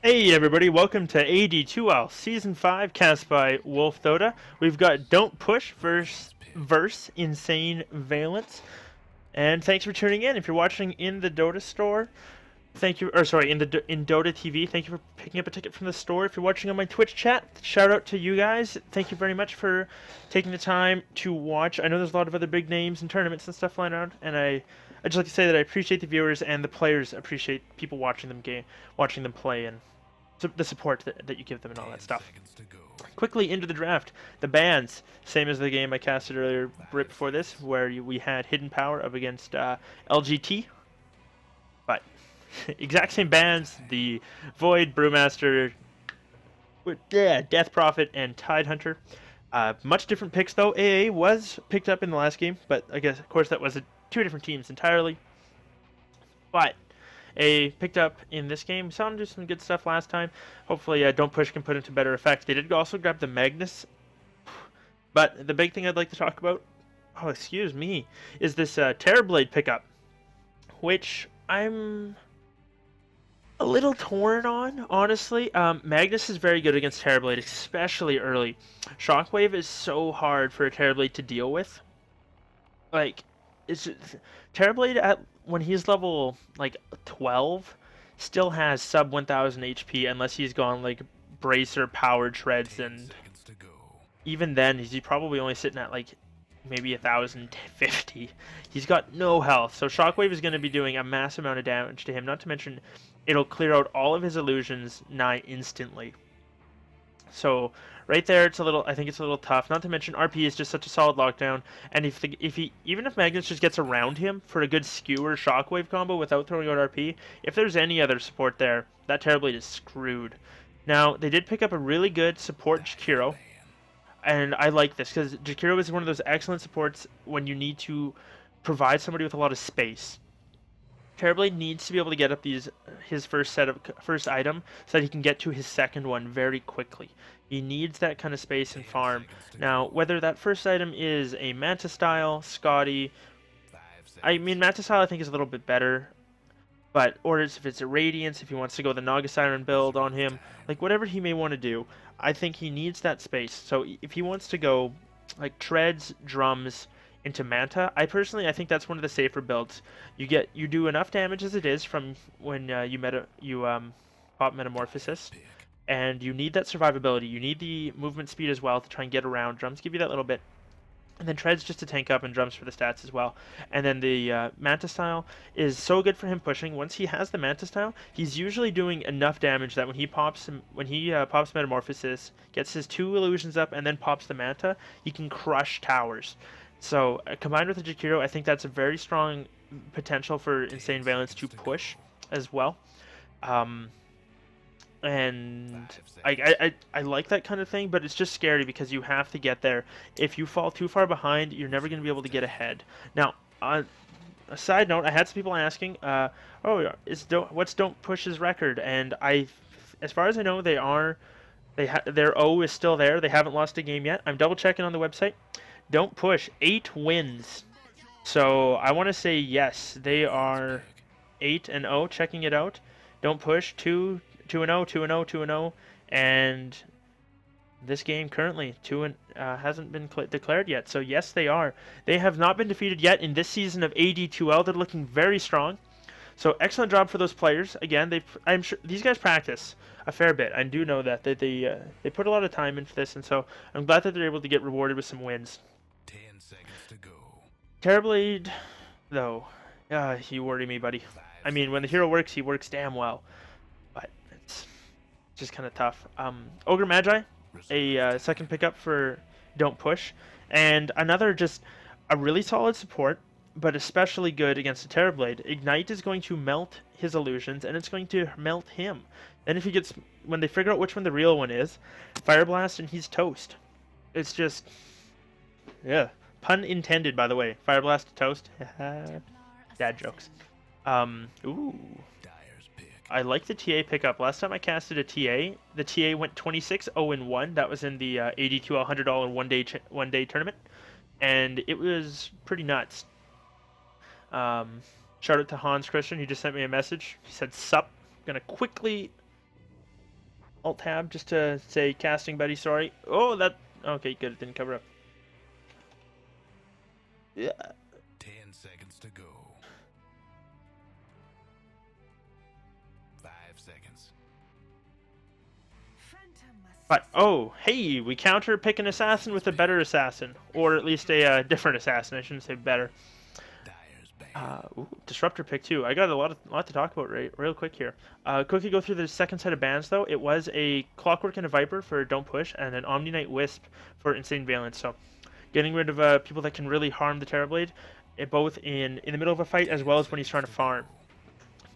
Hey everybody, welcome to AD2L Season 5, cast by Wolf Dota. We've got Don't Push verse Insane Valence. And thanks for tuning in. If you're watching in the Dota store, thank you, or sorry, in Dota TV, thank you for picking up a ticket from the store. If you're watching on my Twitch chat, shout out to you guys. Thank you very much for taking the time to watch. I know there's a lot of other big names and tournaments and stuff flying around, and I just like to say that I appreciate the viewers and the players appreciate people watching them play, and the support that you give them and all that stuff. Quickly into the draft. The bans, same as the game I casted earlier right before this, where we had Hidden Power up against LGT. But exact same bans, the Void, Brewmaster, Death Prophet, and Tide Hunter. Much different picks though. AA was picked up in the last game, but I guess, of course, that was two different teams entirely. But picked up in this game. Saw him do some good stuff last time. Hopefully, Don't Push can put into better effect. They did also grab the Magnus, but the big thing I'd like to talk about, oh excuse me, is this Terrorblade pickup, which I'm a little torn on, honestly. Magnus is very good against Terrorblade, especially early. Shockwave is so hard for a Terrorblade to deal with. Like, it's just, Terrorblade at when he's level like 12 still has sub 1000 HP unless he's gone like bracer powered shreds, and even then he's probably only sitting at like maybe 1050. He's got no health, so Shockwave is going to be doing a massive amount of damage to him, not to mention it'll clear out all of his illusions nigh instantly. So right there, I think it's a little tough. Not to mention RP is just such a solid lockdown, and even if Magnus just gets around him for a good skewer shockwave combo without throwing out RP, if there's any other support there, that Terrorblade is screwed. Now they did pick up a really good support Jakiro, and I like this because Jakiro is one of those excellent supports when you need to provide somebody with a lot of space. Terrorblade needs to be able to get up his first item so that he can get to his second one very quickly. He needs that kind of space and farm. Now, whether that first item is a Manta style, Scotty, I mean Manta style I think is a little bit better, but or if it's a Radiance, if he wants to go the Naga Siren build on him, like whatever he may want to do, I think he needs that space. So if he wants to go like treads, drums, into Manta, I think that's one of the safer builds. You do enough damage as it is from when you pop Metamorphosis, and you need that survivability. You need the movement speed as well to try and get around. Drums give you that little bit, and then treads just to tank up, and drums for the stats as well. And then the Manta style is so good for him pushing. Once he has the Manta style, he's usually doing enough damage that when he pops Metamorphosis, gets his 2 illusions up, and then pops the Manta, he can crush towers. So combined with the Jakiro, I think that's a very strong potential for Insane Valence to push as well. And I like that kind of thing, but it's just scary because you have to get there. If you fall too far behind, you're never going to be able to get ahead. Now, on a side note, I had some people asking, what's Don't Push's record? And as far as I know, their O is still there. They haven't lost a game yet. I'm double checking on the website. Don't Push, 8 wins. So I want to say yes, they are 8-0. Checking it out. Don't Push 2-0, 2-0, 2-0, and this game currently hasn't been declared yet. So yes, they are. They have not been defeated yet in this season of AD2L. They're looking very strong. So excellent job for those players. Again, I'm sure these guys practice a fair bit. I do know that they put a lot of time into this, and so I'm glad that they're able to get rewarded with some wins. 10 seconds to go. Terrorblade, though, you worry me, buddy. I mean, when the hero works, he works damn well, but it's just kind of tough. Ogre Magi, a second pickup for Don't Push, and another just a really solid support, but especially good against the Terrorblade. Ignite is going to melt his illusions, and it's going to melt him. And if when they figure out which one the real one is, Fire Blast, and he's toast. It's just, yeah. Pun intended, by the way. Fire Blast to toast. Dad jokes. Ooh. I like the TA pickup. Last time I casted a TA, the TA went 26-0-1. That was in the AD2L $100 one-day tournament, and it was pretty nuts. Shout out to Hans Christian. He just sent me a message. He said, "Sup." I'm gonna quickly Alt tab just to say casting buddy. Sorry. Oh, that. Okay, good. It didn't cover up. Yeah. 10 seconds to go. 5 seconds. But oh, hey, we counter pick an assassin with a better assassin, or at least a different assassin. I shouldn't say better. Dyer's bad. Disruptor pick too. I got a lot to talk about real quick here. Quickly go through the second set of bans though. It was a Clockwork and a Viper for Don't Push, and an Omni Knight Wisp for Insane Valence. So, getting rid of people that can really harm the Terrorblade, both in the middle of a fight as well as when he's trying to farm.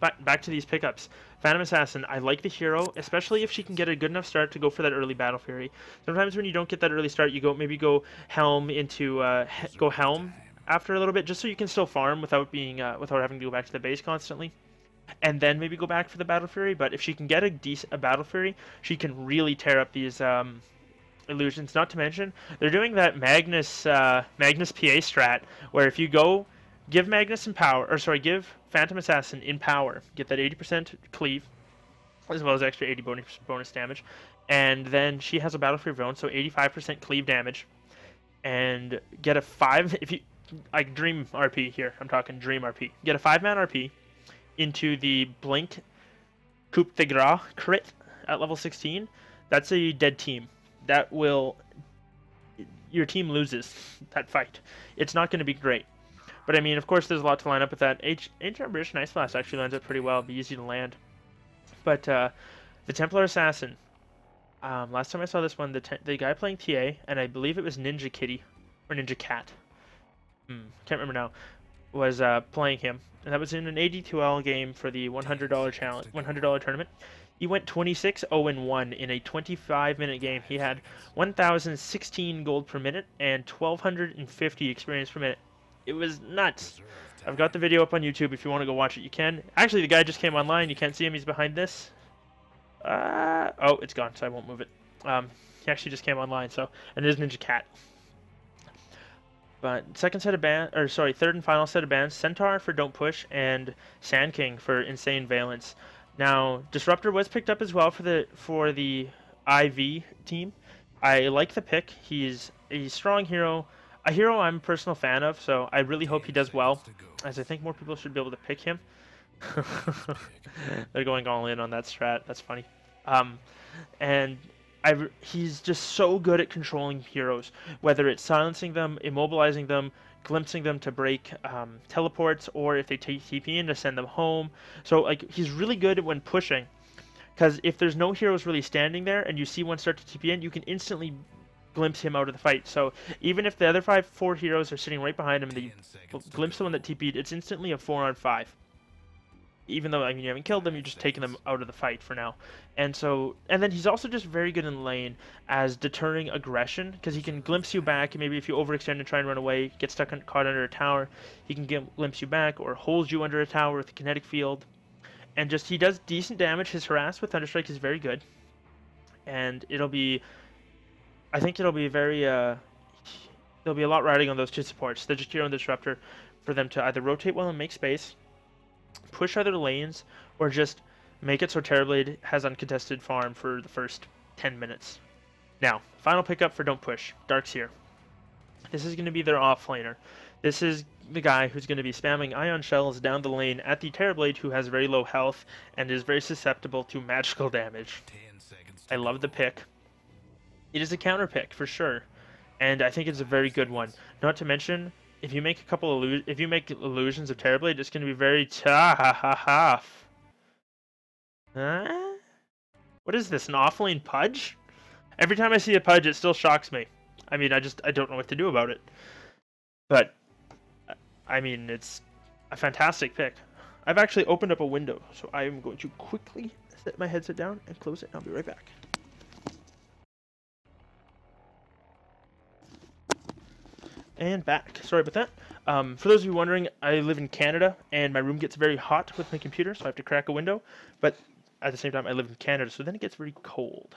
Back to these pickups. Phantom Assassin, I like the hero, especially if she can get a good enough start to go for that early Battle Fury. Sometimes when you don't get that early start, you maybe go Helm into go Helm after a little bit, just so you can still farm without being without having to go back to the base constantly, and then maybe go back for the Battle Fury. But if she can get a Battle Fury, she can really tear up these illusions. Not to mention, they're doing that Magnus PA strat, where if you go give Magnus in power, or sorry, give Phantom Assassin in power, get that 80% cleave, as well as extra 80 bonus damage, and then she has a Battle Fury of her own, so 85% cleave damage, and get a 5, if you, like Dream RP here, I'm talking Dream RP, get a 5-man RP into the Blink Coup de Gras crit at level 16, that's a dead team. That will, your team loses that fight. It's not going to be great. But I mean, of course, there's a lot to line up with that. Ancient British Nice Blast actually lines up pretty well. It'd be easy to land. But the Templar Assassin. Last time I saw this one, the guy playing TA, and I believe it was Ninja Kitty or Ninja Cat. Can't remember now. Was playing him, and that was in an AD2L game for the $100 challenge, $100 tournament. He went 26-0-1 in a 25-minute game. He had 1,016 gold per minute and 1,250 experience per minute. It was nuts. I've got the video up on YouTube. If you want to go watch it, you can. Actually, the guy just came online. You can't see him. He's behind this. Oh, it's gone, so I won't move it. He actually just came online, so, and it is Ninja Cat. But third and final set of bans, Centaur for Don't Push and Sand King for Insane Valence. Now, Disruptor was picked up as well for the IV team. I like the pick. He's a strong hero. A hero I'm a personal fan of, so I really hope he does well, as I think more people should be able to pick him. They're going all in on that strat. That's funny. And he's just so good at controlling heroes, whether it's silencing them, immobilizing them, glimpsing them to break teleports, or if they take TP in to send them home. So like he's really good when pushing, because if there's no heroes really standing there and you see one start to TP in, you can instantly glimpse him out of the fight. So even if the other 4 heroes are sitting right behind him and they glimpse the one that TP'd, it's instantly a 4-on-5. Even though, I mean, you haven't killed them, you're just taking them out of the fight for now. And then he's also just very good in lane as deterring aggression, because he can glimpse you back, and maybe if you overextend and try and run away, get caught under a tower, he can glimpse you back, or hold you under a tower with a kinetic field. And just, he does decent damage. His harass with Thunderstrike is very good. And I think it'll be very, there'll be a lot riding on those 2 supports, the Jakiro and the Disruptor, for them to either rotate well and make space, push other lanes, or just make it so Terrorblade has uncontested farm for the first 10 minutes. Now, final pickup for Don't Push, Darkseer. This is going to be their offlaner. This is the guy who's going to be spamming Ion Shells down the lane at the Terrorblade, who has very low health and is very susceptible to magical damage. I love the pick. It is a counter pick for sure, and I think it's a very good one. Not to mention, if you make illusions of Terrorblade, it's going to be very tough. Huh? What is this? An offlane Pudge? Every time I see a Pudge, it still shocks me. I mean, I don't know what to do about it. But I mean, it's a fantastic pick. I've actually opened up a window, so I am going to quickly set my headset down and close it, and I'll be right back. And back. Sorry about that. For those of you wondering, I live in Canada, and my room gets very hot with my computer, so I have to crack a window. But at the same time, I live in Canada, so then it gets very cold.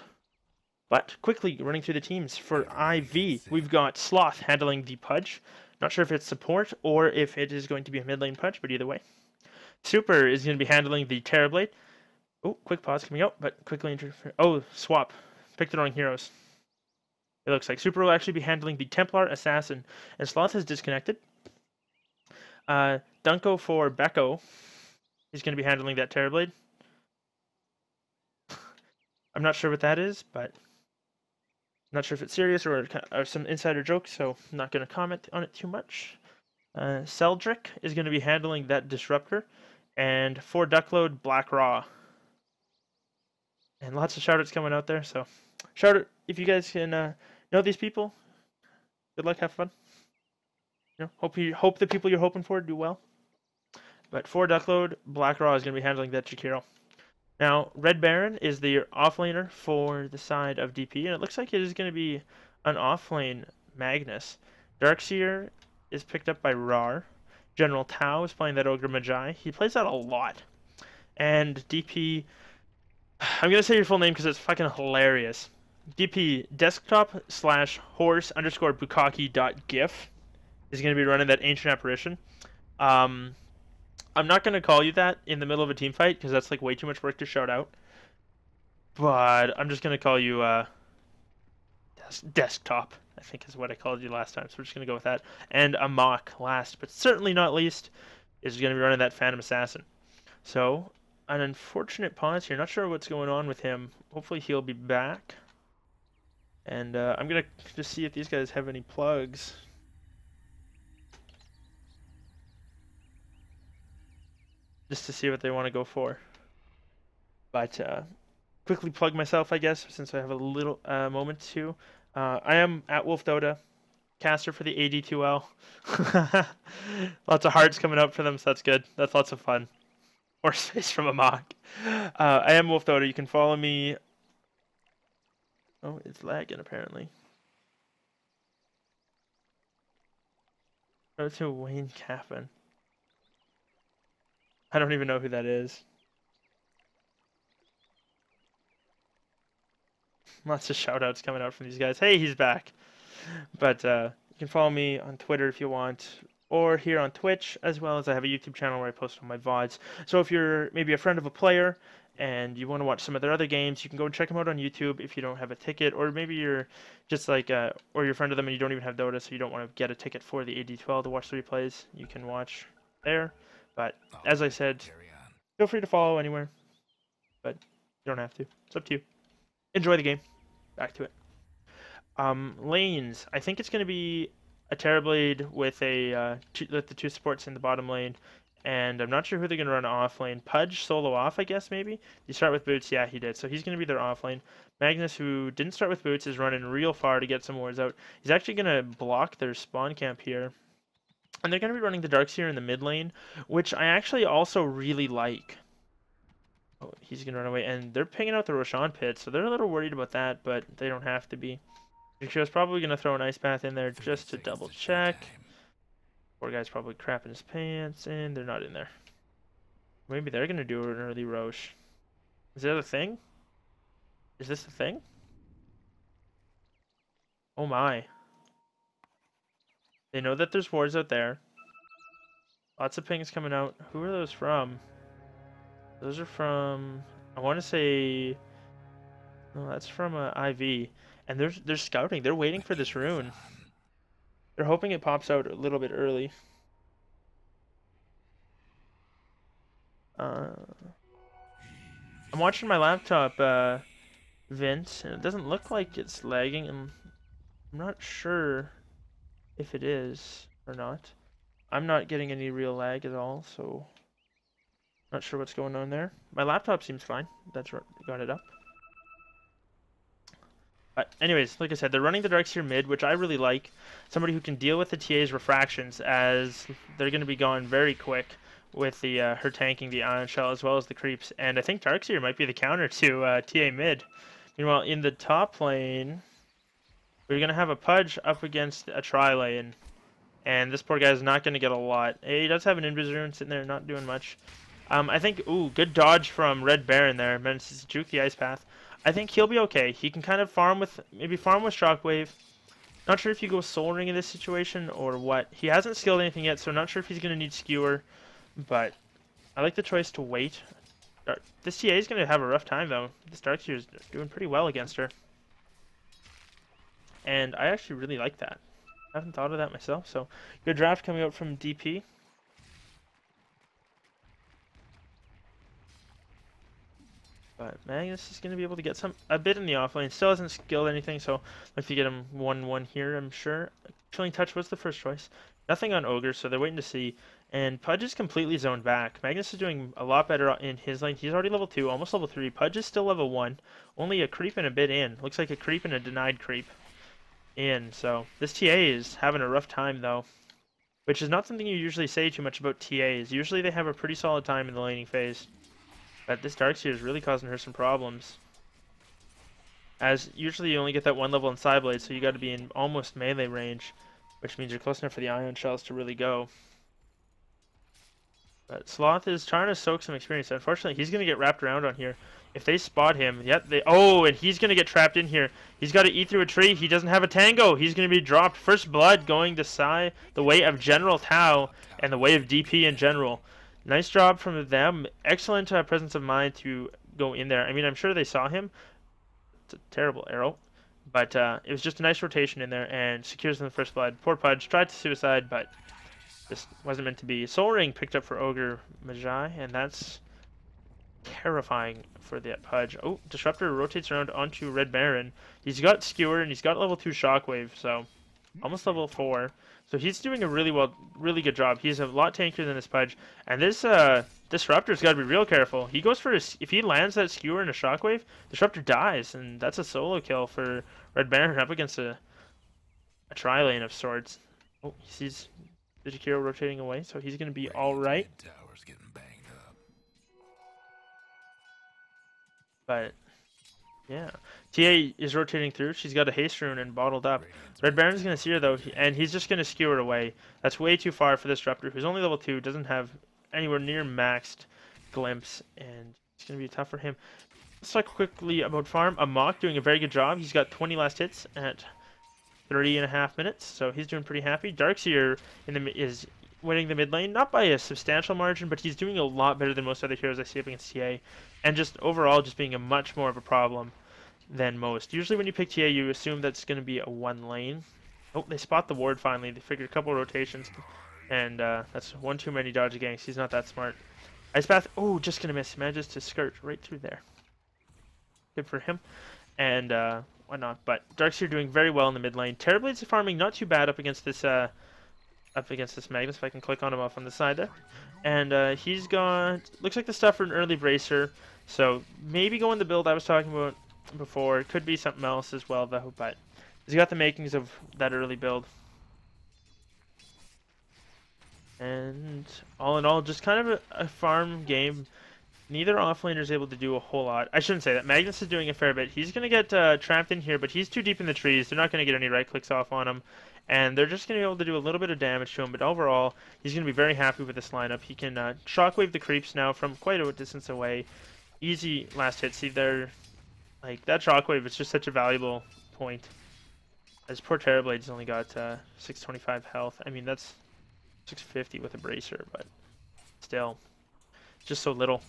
But quickly running through the teams for IV, we've got Sloth handling the Pudge. Not sure if it's support or if it is going to be a mid lane Pudge, but either way. Super is going to be handling the Terrorblade. Oh, quick pause coming out, but quickly interfere. Oh, swap. Pick the wrong heroes. It looks like Super will actually be handling the Templar, Assassin, and Sloth is disconnected. Dunko for Becco. He's going to be handling that Terrorblade. I'm not sure what that is, but I'm not sure if it's serious or some insider joke, so I'm not going to comment on it too much. Seldrick is going to be handling that Disruptor, and for Duckload, Black Raw. And lots of shoutouts coming out there, so shout out if you guys can know these people. Good luck, have fun. You know, hope the people you're hoping for do well. But for Duckload, Black Raw is going to be handling that Jakiro. Now, Red Baron is the offlaner for the side of DP, and it looks like it is going to be an offlane Magnus. Darkseer is picked up by Rar. General Tao is playing that Ogre Magi. He plays that a lot. And DP, I'm going to say your full name because it's fucking hilarious. DP desktop / horse _ bukaki.gif is going to be running that Ancient Apparition. I'm not going to call you that in the middle of a team fight because that's like way too much work to shout out. But I'm just going to call you desktop, I think is what I called you last time. So we're just going to go with that. And Amok last, but certainly not least, is going to be running that Phantom Assassin. So an unfortunate pause here. Not sure what's going on with him. Hopefully he'll be back. And I'm going to just see if these guys have any plugs. Just to see what they want to go for. But quickly plug myself, I guess, since I have a little moment to. I am at Wolf Dota, caster for the AD2L. Lots of hearts coming up for them, so that's good. That's lots of fun. Or space from a mock. I am Wolf Dota. You can follow me. Oh, it's lagging apparently. Go to Wayne Caffin. I don't even know who that is. Lots of shoutouts coming out from these guys. Hey, he's back. But you can follow me on Twitter if you want, or here on Twitch, as well as I have a YouTube channel where I post all my VODs. So if you're maybe a friend of a player and you want to watch some of their other games, you can go and check them out on YouTube if you don't have a ticket, or maybe you're just like, or you're a friend of them and you don't even have Dota, so you don't want to get a ticket for the AD2L to watch the replays. You can watch there. But as I said, feel free to follow anywhere, but you don't have to. It's up to you. Enjoy the game. Back to it. Lanes. I think it's going to be a Terrorblade with the two supports in the bottom lane, and I'm not sure who they're going to run off lane. Pudge solo off, I guess, maybe? You start with Boots? Yeah, he did. So he's going to be their off lane. Magnus, who didn't start with Boots, is running real far to get some wards out. He's actually going to block their spawn camp here. And they're going to be running the Darkseer in the mid lane, which I actually also really like. Oh, he's going to run away. And they're pinging out the Roshan pit, so they're a little worried about that, but they don't have to be. Jakir's probably going to throw an Ice Path in there just to double check. Poor guy's probably crapping his pants, and they're not in there. Maybe they're going to do an early Rosh. Is that a thing? Is this a thing? Oh my. They know that there's wards out there. Lots of pings coming out. Who are those from? Those are from, I want to say, no, that's from IV. And they're scouting. They're waiting for this rune. They're hoping it pops out a little bit early. I'm watching my laptop, Vince, and it doesn't look like it's lagging, and I'm not sure if it is or not. I'm not getting any real lag at all, so not sure what's going on there. My laptop seems fine. That's right, got it up. But anyways, like I said, they're running the Darkseer mid, which I really like. Somebody who can deal with the TA's refractions, as they're going to be going very quick with the her tanking the Ion Shell as well as the creeps. And I think Darkseer might be the counter to TA mid. Meanwhile, in the top lane, we're going to have a Pudge up against a tri-lane. And this poor guy is not going to get a lot. He does have an Invis rune sitting there, not doing much. I think, ooh, good dodge from Red Baron there. Managed to juke the Ice Path. I think he'll be okay. He can kind of farm with Shockwave. Not sure if you go Soul Ring in this situation or what. He hasn't skilled anything yet, so not sure if he's going to need Skewer. But I like the choice to wait. This TA is going to have a rough time, though. This Darkseer is doing pretty well against her. And I actually really like that. I haven't thought of that myself, so good draft coming out from DP. But Magnus is going to be able to get a bit in the offlane. Still hasn't skilled anything, so if you get him 1-1 here, I'm sure. Chilling Touch was the first choice. Nothing on Ogre, so they're waiting to see. And Pudge is completely zoned back. Magnus is doing a lot better in his lane. He's already level 2, almost level 3. Pudge is still level 1. Only a creep and a bit in. Looks like a creep and a denied creep in. So this TA is having a rough time, though. Which is not something you usually say too much about TAs. Usually they have a pretty solid time in the laning phase. But this Darkseer is really causing her some problems. As usually you only get that one level in Psyblade, so you got to be in almost melee range, which means you're close enough for the Ion Shells to really go. But Sloth is trying to soak some experience. Unfortunately, he's going to get wrapped around on here. If they spot him, yep, oh, and he's going to get trapped in here. He's got to eat through a tree. He doesn't have a tango. He's going to be dropped. First blood going to the way of General Tao and the way of DP in general. Nice job from them. Excellent presence of mind to go in there. I mean, I'm sure they saw him. It's a terrible arrow. But it was just a nice rotation in there and secures them the first blood. Poor Pudge tried to suicide, but this wasn't meant to be. Soul Ring picked up for Ogre Magi, and that's terrifying for that Pudge. Oh, Disruptor rotates around onto Red Baron. He's got Skewer, and he's got level 2 Shockwave, so almost level 4. So he's doing a really good job. He's a lot tankier than this Pudge. And this Disruptor's got to be real careful. He goes for if he lands that Skewer in a Shockwave, Disruptor dies, and that's a solo kill for Red Baron up against a tri-lane of sorts. Oh, he sees the Jakiro rotating away, so he's going to be all right. But yeah, TA is rotating through. She's got a haste rune and bottled up. Red Baron's going to see her, though, and he's just going to skewer it away. That's way too far for this Disruptor, who's only level 2, doesn't have anywhere near maxed glimpse, and it's going to be tough for him. Let's talk quickly about farm. Amok doing a very good job. He's got 20 last hits at 30.5 minutes, so he's doing pretty happy. Darkseer is winning the mid lane, not by a substantial margin, but he's doing a lot better than most other heroes I see up against TA, and just overall just being a much more of a problem than most. Usually when you pick TA, you assume that's going to be a one lane. Oh, they spot the ward finally. They figured a couple rotations, and that's one too many dodge ganks. He's not that smart. Ice Path, oh, just going to miss. Manages to skirt right through there. Good for him. And why not? But Darkseer doing very well in the mid lane. Terrorblade's farming not too bad up against this Magnus. If I can click on him off on the side there. And he's got, looks like the stuff for an early bracer. So maybe going the build I was talking about before. It could be something else as well, though. But he's got the makings of that early build. And all in all, just kind of a farm game. Neither offlaner is able to do a whole lot. I shouldn't say that. Magnus is doing a fair bit. He's going to get trapped in here, but he's too deep in the trees. They're not going to get any right clicks off on him. And they're just going to be able to do a little bit of damage to him. But overall, he's going to be very happy with this lineup. He can shockwave the creeps now from quite a distance away. Easy last hit. See there, like that shockwave is just such a valuable point. As poor Terrorblade's only got 625 health. I mean, that's 650 with a bracer, but still, just so little.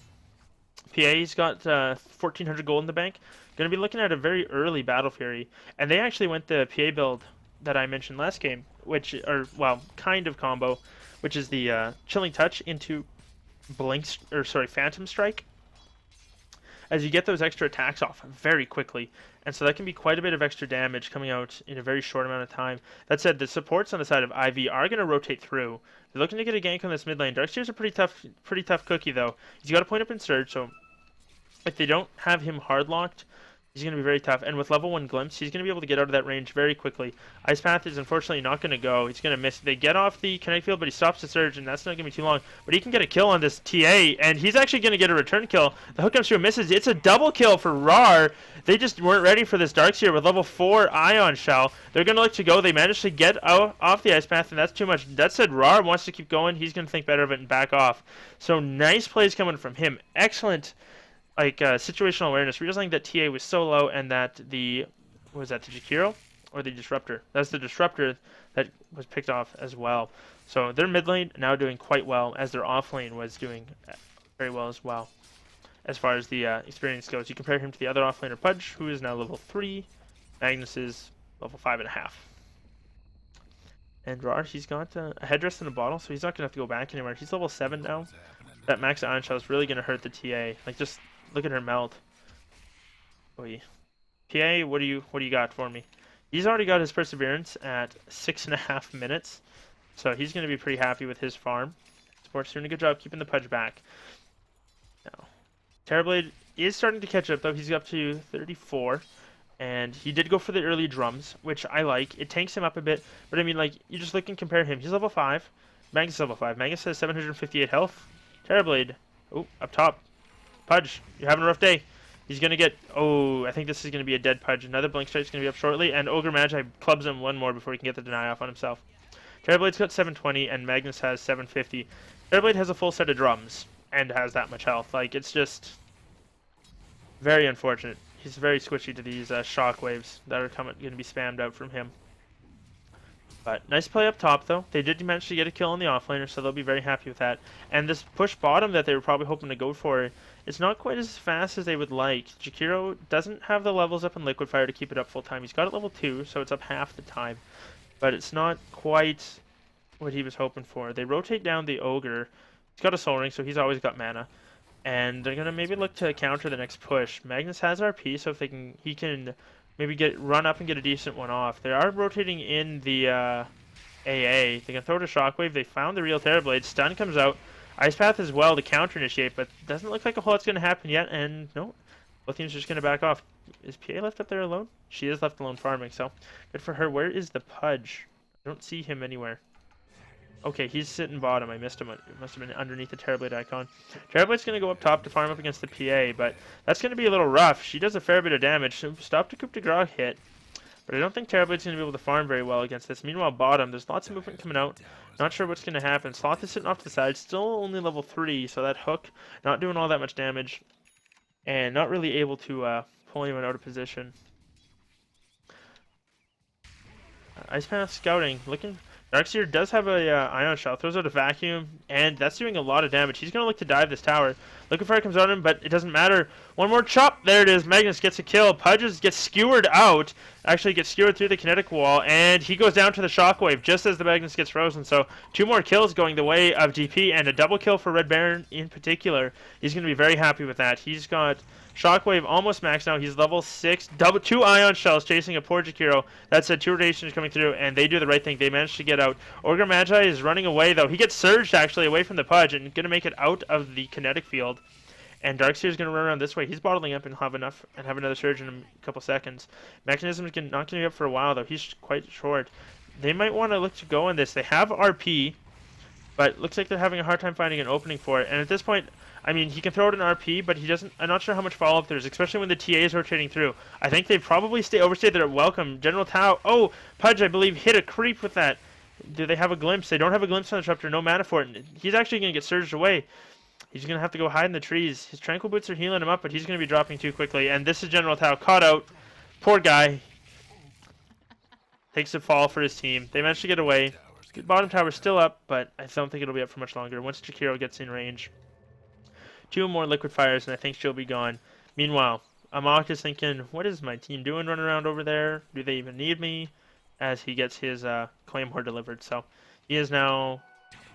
PA's got 1,400 gold in the bank. Going to be looking at a very early Battle Fury, and they actually went the PA build that I mentioned last game, which, or well, kind of combo, which is the Chilling Touch into Phantom Strike, as you get those extra attacks off very quickly, and so that can be quite a bit of extra damage coming out in a very short amount of time. That said, the supports on the side of IV are going to rotate through. They're looking to get a gank on this mid lane. Darkseer's a pretty tough cookie, though. He's got a point up in Surge, so if they don't have him hard locked, he's going to be very tough. And with level 1 Glimpse, he's going to be able to get out of that range very quickly. Ice Path is unfortunately not going to go. He's going to miss. They get off the Connect Field, but he stops the Surge, and that's not going to be too long. But he can get a kill on this TA, and he's actually going to get a return kill. The hook comes through and misses. It's a double kill for Rar. They just weren't ready for this Darkseer with level 4 Ion Shell. They're going to look to go. They managed to get off the Ice Path, and that's too much. That said, Rar wants to keep going. He's going to think better of it and back off. So nice plays coming from him. Excellent situational awareness, realizing that TA was so low and that the Jakiro or the Disruptor? That's the Disruptor that was picked off as well. So their mid lane now doing quite well, as their off lane was doing very well as well. as far as the experience goes. You compare him to the other offlaner Pudge, who is now level 3. Magnus is level 5.5. And Rar, he's got a headdress and a bottle, so he's not going to have to go back anywhere. He's level 7 now. That max ion shell is really going to hurt the TA. Like, just look at her melt. Oy. PA, what do you got for me? He's already got his perseverance at 6.5 minutes, so he's going to be pretty happy with his farm. Sport's doing a good job keeping the Pudge back. Now, Terrorblade is starting to catch up, though. He's up to 34, and he did go for the early drums, which I like. It tanks him up a bit, but I mean, like, you just look and compare him. He's level 5. Magnus is level 5. Magnus has 758 health. Terrorblade, oh, up top. Pudge, you're having a rough day. He's going to get... Oh, I think this is going to be a dead Pudge. Another Blink Strike's going to be up shortly. And Ogre Magi clubs him one more before he can get the deny off on himself. Terrorblade's got 720 and Magnus has 750. Terrorblade has a full set of drums and has that much health. Like, it's just very unfortunate. He's very squishy to these shockwaves that are going to be spammed out from him. But nice play up top, though. They did manage to get a kill on the offlaner, so they'll be very happy with that. And this push bottom that they were probably hoping to go for, it's not quite as fast as they would like. Jakiro doesn't have the levels up in Liquid Fire to keep it up full time. He's got it level 2, so it's up half the time. But it's not quite what he was hoping for. They rotate down the Ogre. He's got a Soul Ring, so he's always got mana. And they're going to maybe look to counter the next push. Magnus has RP, so if he can maybe run up and get a decent one off. They are rotating in the AA. They can throw it a Shockwave. They found the real Terrorblade. Stun comes out. Ice Path as well to counter initiate, but doesn't look like a whole lot's going to happen yet. And no, both teams are just going to back off. Is PA left up there alone? She is left alone farming, so good for her. Where is the Pudge? I don't see him anywhere. Okay, he's sitting bottom. I missed him. It must have been underneath the Terrorblade icon. Terrorblade's going to go up top to farm up against the PA, but that's going to be a little rough. She does a fair bit of damage. So stop to coup de grace hit, but I don't think Terrorblade's going to be able to farm very well against this. Meanwhile, bottom, there's lots of movement coming out. Not sure what's going to happen. Sloth is sitting off to the side, still only level 3, so that hook not doing all that much damage, and not really able to pull anyone out of position. Ice Path scouting, looking. Darkseer does have a Ion Shell, throws out a Vacuum, and that's doing a lot of damage. He's going to look to dive this tower. Liquid Fire comes on him, but it doesn't matter. One more chop, there it is. Magnus gets a kill. Pudges gets skewered out, actually gets skewered through the kinetic wall, and he goes down to the Shockwave just as the Magnus gets frozen. So 2 more kills going the way of DP, and a double kill for Red Baron in particular. He's going to be very happy with that. He's got Shockwave almost maxed now. He's level 6. 2 Ion Shells chasing a poor Jakiro. That said, 2 rotations coming through, and they do the right thing. They managed to get out. Ogre Magi is running away, though. He gets surged, actually, away from the Pudge, and going to make it out of the kinetic field. And Darkseer is going to run around this way. He's bottling up and have enough, and have another surge in a couple seconds. Mechanism is not going to be up for a while, though. He's quite short. They might want to look to go on this. They have RP, but looks like they're having a hard time finding an opening for it. And at this point, I mean, he can throw it in RP, but he doesn't. I'm not sure how much follow-up there is, especially when the TA is rotating through. I think they've probably overstayed their welcome. General Tao. Oh, Pudge, I believe, hit a creep with that. Do they have a glimpse? They don't have a glimpse on the Disruptor. No mana for it. He's actually going to get surged away. He's going to have to go hide in the trees. His Tranquil Boots are healing him up, but he's going to be dropping too quickly. And this is General Tao caught out. Poor guy. Takes a fall for his team. They managed to get away. The bottom tower's still up, but I don't think it'll be up for much longer once Jakiro gets in range. 2 more Liquid Fires, and I think she'll be gone. Meanwhile, Amok is thinking, what is my team doing running around over there? Do they even need me? As he gets his Claymore delivered. So he is now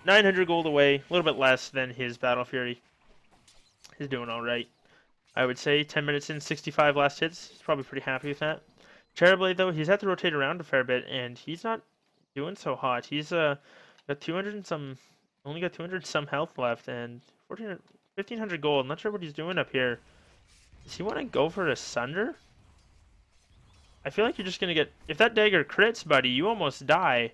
900 gold away, a little bit less than his Battle Fury. He's doing all right. I would say 10 minutes in, 65 last hits. He's probably pretty happy with that. Terrorblade, though, he's had to rotate around a fair bit, and he's not doing so hot. He's got 200 and some, only got 200 and some health left, and 1,500 gold. Not sure what he's doing up here. Does he want to go for a Sunder? I feel like you're just going to get... If that dagger crits, buddy, you almost die.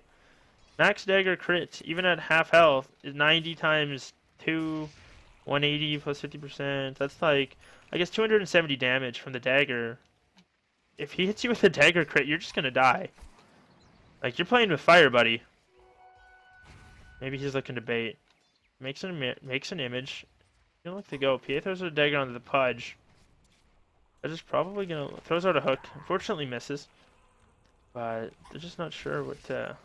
Max dagger crit, even at half health, is 90 times 2, 180 plus 50%. That's like, I guess, 270 damage from the dagger. If he hits you with a dagger crit, you're just going to die. Like, you're playing with fire, buddy. Maybe he's looking to bait. Makes an image. You don't look to go. PA throws a dagger onto the Pudge. They're just probably gonna throws out a hook. Unfortunately misses, but they're just not sure what to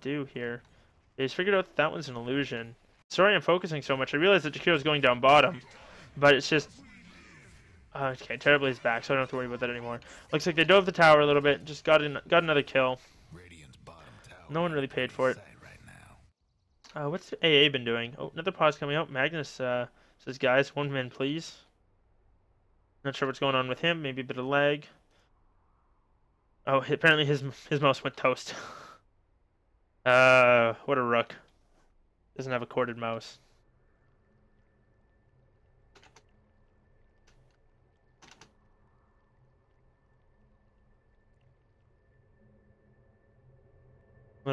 do here. They just figured out that one's an illusion. Sorry, I'm focusing so much. I realize that Jakiro's going down bottom, but it's just Okay, Terribly's back, so I don't have to worry about that anymore. Looks like they dove the tower a little bit. Just got another kill. Radiant's bottom tower No one really paid for it. right now. What's the AA been doing? Oh, another pause coming out. Magnus says, guys, 1 min, please. Not sure what's going on with him. Maybe a bit of lag. Oh, apparently his mouse went toast. What a rook. Doesn't have a corded mouse. A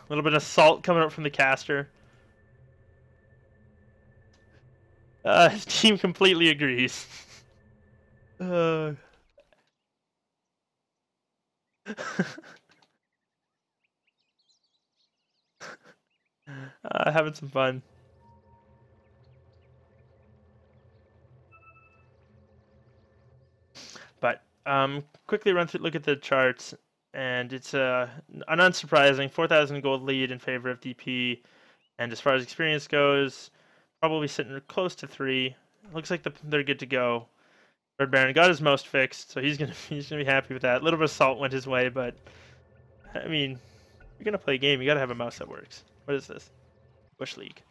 little bit of salt coming up from the caster. His team completely agrees. Having some fun. But quickly look at the charts, and it's an unsurprising 4,000 gold lead in favor of DP. And as far as experience goes, probably sitting close to 3. Looks like they're good to go. Red Baron got his most fixed, so he's gonna be happy with that. A little bit of salt went his way, but I mean, if you're gonna play a game, you gotta have a mouse that works. What is this? Bush League.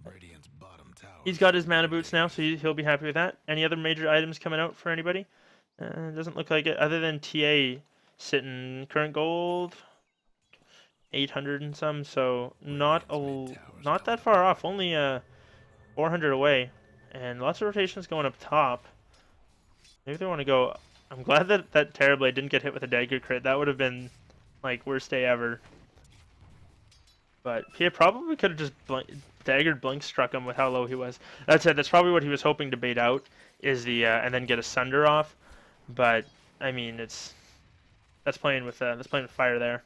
Radiant's bottom tower. He's got his mana boots now, so he'll be happy with that. Any other major items coming out for anybody? Doesn't look like it, other than TA sitting current gold 800 and some, so not that far off. Only 400 away, and lots of rotations going up top. Maybe they want to go. I'm glad that Terrorblade didn't get hit with a dagger crit. That would have been like worst day ever. But he probably could have just daggered blink struck him with how low he was. That said, that's probably what he was hoping to bait out, is the and then get a Sunder off. But I mean, that's playing with fire there.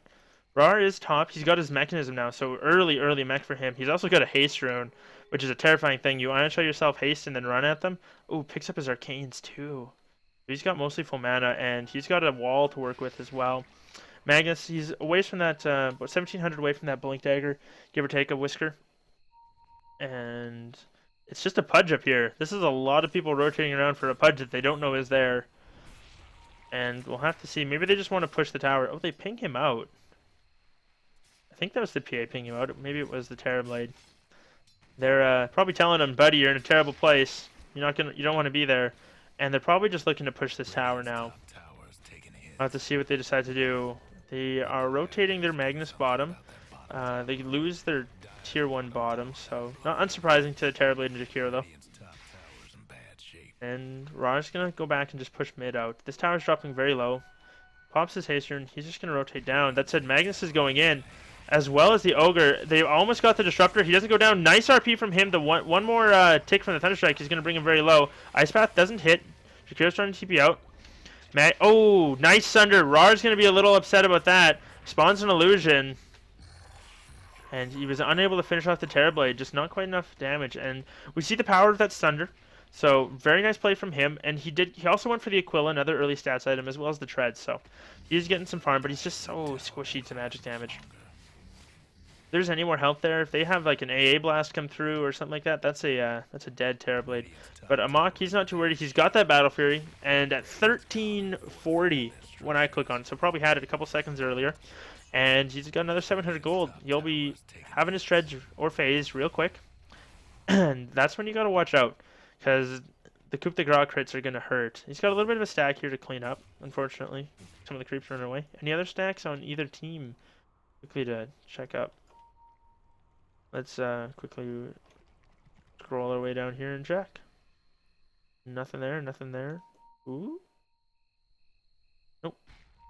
Rar is top. He's got his mechanism now, so early mech for him. He's also got a haste rune, which is a terrifying thing. You want to show yourself haste and then run at them. Ooh, picks up his arcanes too. He's got mostly full mana, and he's got a wall to work with as well. Magnus, he's away from that, about 1,700 away from that blink dagger, give or take a whisker. And it's just a pudge up here. This is a lot of people rotating around for a pudge that they don't know is there. And we'll have to see. Maybe they just want to push the tower. Oh, they ping him out. I think that was the PA ping him out. Maybe it was the Terrorblade. They're probably telling him, buddy, you're in a terrible place. You don't want to be there. And they're probably just looking to push this tower now. I'll have to see what they decide to do. They are rotating their Magnus bottom. They lose their tier 1 bottom, so not unsurprising to Terrorblade and Jakiro though. And Raj's gonna go back and just push mid out. This tower's dropping very low. Pops his haste rune. He's just gonna rotate down. That said, Magnus is going in, as well as the Ogre. They almost got the Disruptor. He doesn't go down. Nice RP from him. The one more tick from the Thunderstrike is gonna bring him very low. Ice Path doesn't hit. Jakiro's trying to TP out. Oh, nice Sunder. Rar's going to be a little upset about that. Spawns an illusion. And he was unable to finish off the Terrorblade. Just not quite enough damage. And we see the power of that Sunder. So, very nice play from him. And he also went for the Aquila, another early stats item, as well as the Tread. So, he's getting some farm, but he's just so squishy to magic damage. If there's any more health there, if they have like an AA blast come through or something like that, that's a dead Terrorblade. But Amok, he's not too worried. He's got that Battle Fury, and at 1340 when I click on it, so probably had it a couple seconds earlier, and he's got another 700 gold. You'll be having his Treads or phase real quick, and that's when you gotta watch out, because the coup de grace crits are gonna hurt. He's got a little bit of a stack here to clean up, unfortunately. Some of the creeps run away. Any other stacks on either team? Quickly to check up. Let's quickly scroll our way down here and check. Nothing there, nothing there. Ooh. Nope.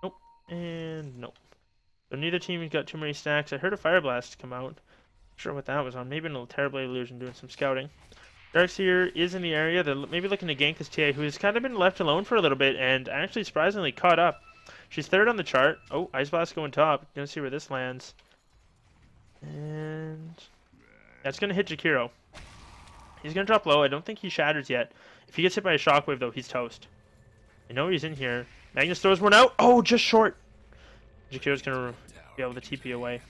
Nope. And nope. So neither team has got too many stacks. I heard a Fire Blast come out. Not sure what that was on. Maybe an Terrorblade illusion doing some scouting. Darkseer is in the area. They're maybe looking to gank this TA, who has kind of been left alone for a little bit and actually surprisingly caught up. She's third on the chart. Oh, Ice Blast going top. Gonna see where this lands. And that's gonna hit Jakiro. He's gonna drop low. I don't think he shatters yet. If he gets hit by a shockwave though, he's toast. I know he's in here. Magnus throws one out. Oh, just short. Jakiro's gonna be able to TP away.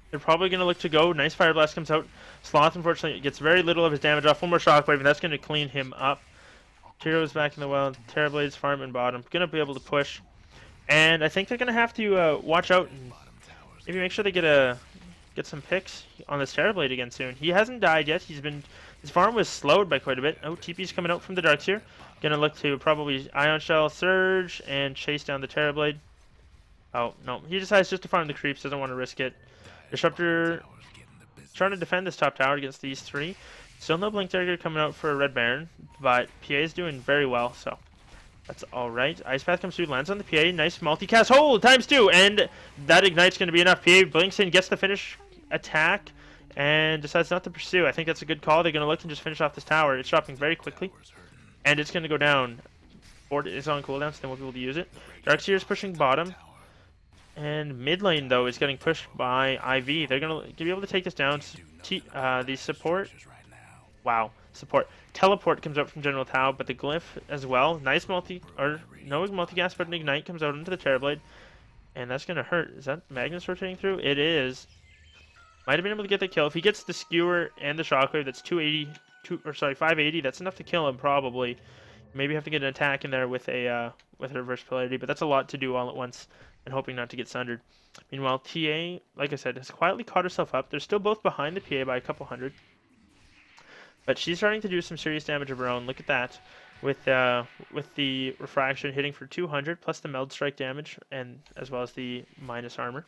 They're probably gonna look to go. Nice Fire Blast comes out. Sloth unfortunately gets very little of his damage off. One more shockwave, and that's gonna clean him up. Tyro's back in the well. Terrorblade's farming bottom. Gonna be able to push. And I think they're gonna have to watch out and maybe make sure they get some picks on this Terrorblade again soon. He hasn't died yet. His farm was slowed by quite a bit. Oh, TP's coming out from the darks here. Gonna look to probably Ion Shell, Surge, and chase down the Terrorblade. Oh, no. He decides just to farm the creeps. Doesn't want to risk it. Disruptor trying to defend this top tower against these three. Still no Blink Dagger coming out for a Red Baron, but PA is doing very well, so that's alright. Ice Path comes through, lands on the PA. Nice multicast. Hold! ×2! And that Ignite's going to be enough. PA blinks in, gets the finish attack, and decides not to pursue. I think that's a good call. They're going to look and just finish off this tower. It's dropping very quickly, and it's going to go down. Fort is on cooldown, so they won't be able to use it. Darkseer is pushing bottom. And mid lane, though, is getting pushed by IV. They're going to be able to take this down. The support. Wow. Support. Teleport comes out from General Tao, but the Glyph as well. Nice no multicast, but an Ignite comes out into the Terrorblade. And that's going to hurt. Is that Magnus rotating through? It is. Might have been able to get the kill. If he gets the Skewer and the Shockwave, that's 580. That's enough to kill him, probably. Maybe have to get an attack in there with a reverse polarity, but that's a lot to do all at once, and hoping not to get sundered. Meanwhile, TA, like I said, has quietly caught herself up. They're still both behind the PA by a couple hundred, but she's starting to do some serious damage of her own. Look at that, with the refraction hitting for 200 plus the meld strike damage, and as well as the minus armor.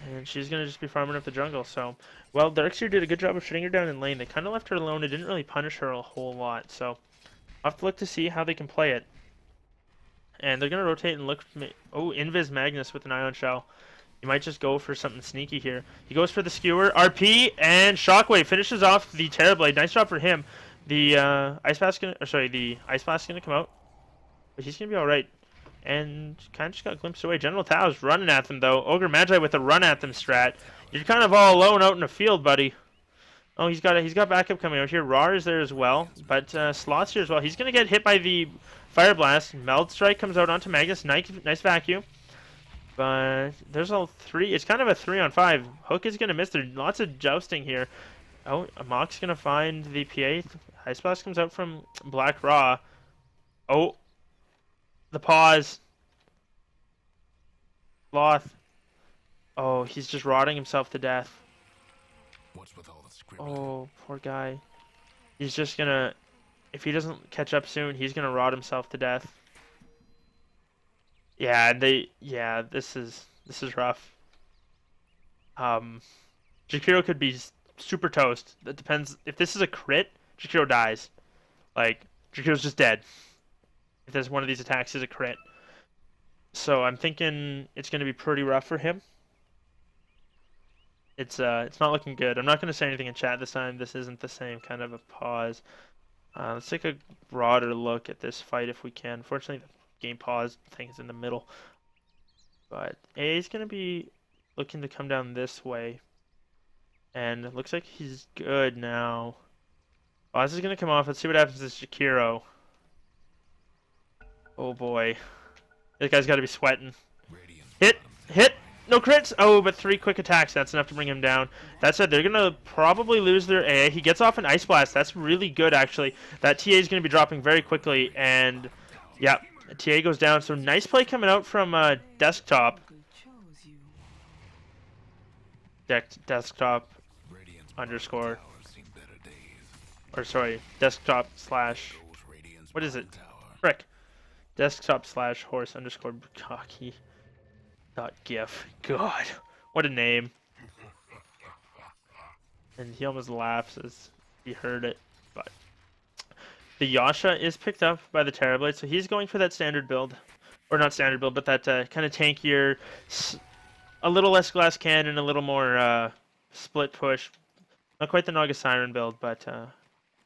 And she's going to just be farming up the jungle. So, well, Darkseer did a good job of shutting her down in lane. They kind of left her alone. It didn't really punish her a whole lot. So, I'll have to look to see how they can play it. And they're going to rotate and look. Oh, Invis Magnus with an Ion Shell. He might just go for something sneaky here. He goes for the Skewer. RP and Shockwave finishes off the Terrorblade. Nice job for him. The Ice Blast going to come out. But he's going to be alright. And kind of just got glimpsed away. General Tao's running at them, though. Ogre Magi with a run at them strat. You're kind of all alone out in the field, buddy. Oh, he's got backup coming out here. Rar is there as well, but Sloth's here as well. He's going to get hit by the Fire Blast. Meld Strike comes out onto Magnus. Nice vacuum. But there's all three. It's kind of a 3-on-5. Hook is going to miss. There's lots of jousting here. Oh, Mock's going to find the PA. Ice Blast comes out from Black Raw. Oh. The pause. Sloth. Oh, he's just rotting himself to death. What's with all the scribbling? Oh, poor guy. He's just gonna... If he doesn't catch up soon, he's gonna rot himself to death. Yeah, this is rough. Jakiro could be super toast. That depends. If this is a crit, Jakiro dies. Like, Jakiro's just dead. If there's one of these attacks is a crit. So I'm thinking it's going to be pretty rough for him. It's not looking good. I'm not going to say anything in chat this time. This isn't the same kind of a pause. Let's take a broader look at this fight if we can. Fortunately, the game pause thing is in the middle. But A is going to be looking to come down this way. And it looks like he's good now. Pause is going to come off. Let's see what happens to Jakiro. Oh boy. This guy's got to be sweating. Hit! No crits! Oh, but 3 quick attacks. That's enough to bring him down. That said, they're going to probably lose their A. He gets off an Ice Blast. That's really good, actually. That TA is going to be dropping very quickly. And, yeah, TA goes down. So, nice play coming out from Desktop. Desktop underscore. Or, sorry, Desktop slash... What is it? Frick. Desktop slash horse underscore cocky dot gif. God, what a name. And he almost laughs as he heard it. But the Yasha is picked up by the Terrorblade, so he's going for that standard build. Or not standard build, but that kind of tankier, a little less glass cannon, a little more split push. Not quite the Naga Siren build, but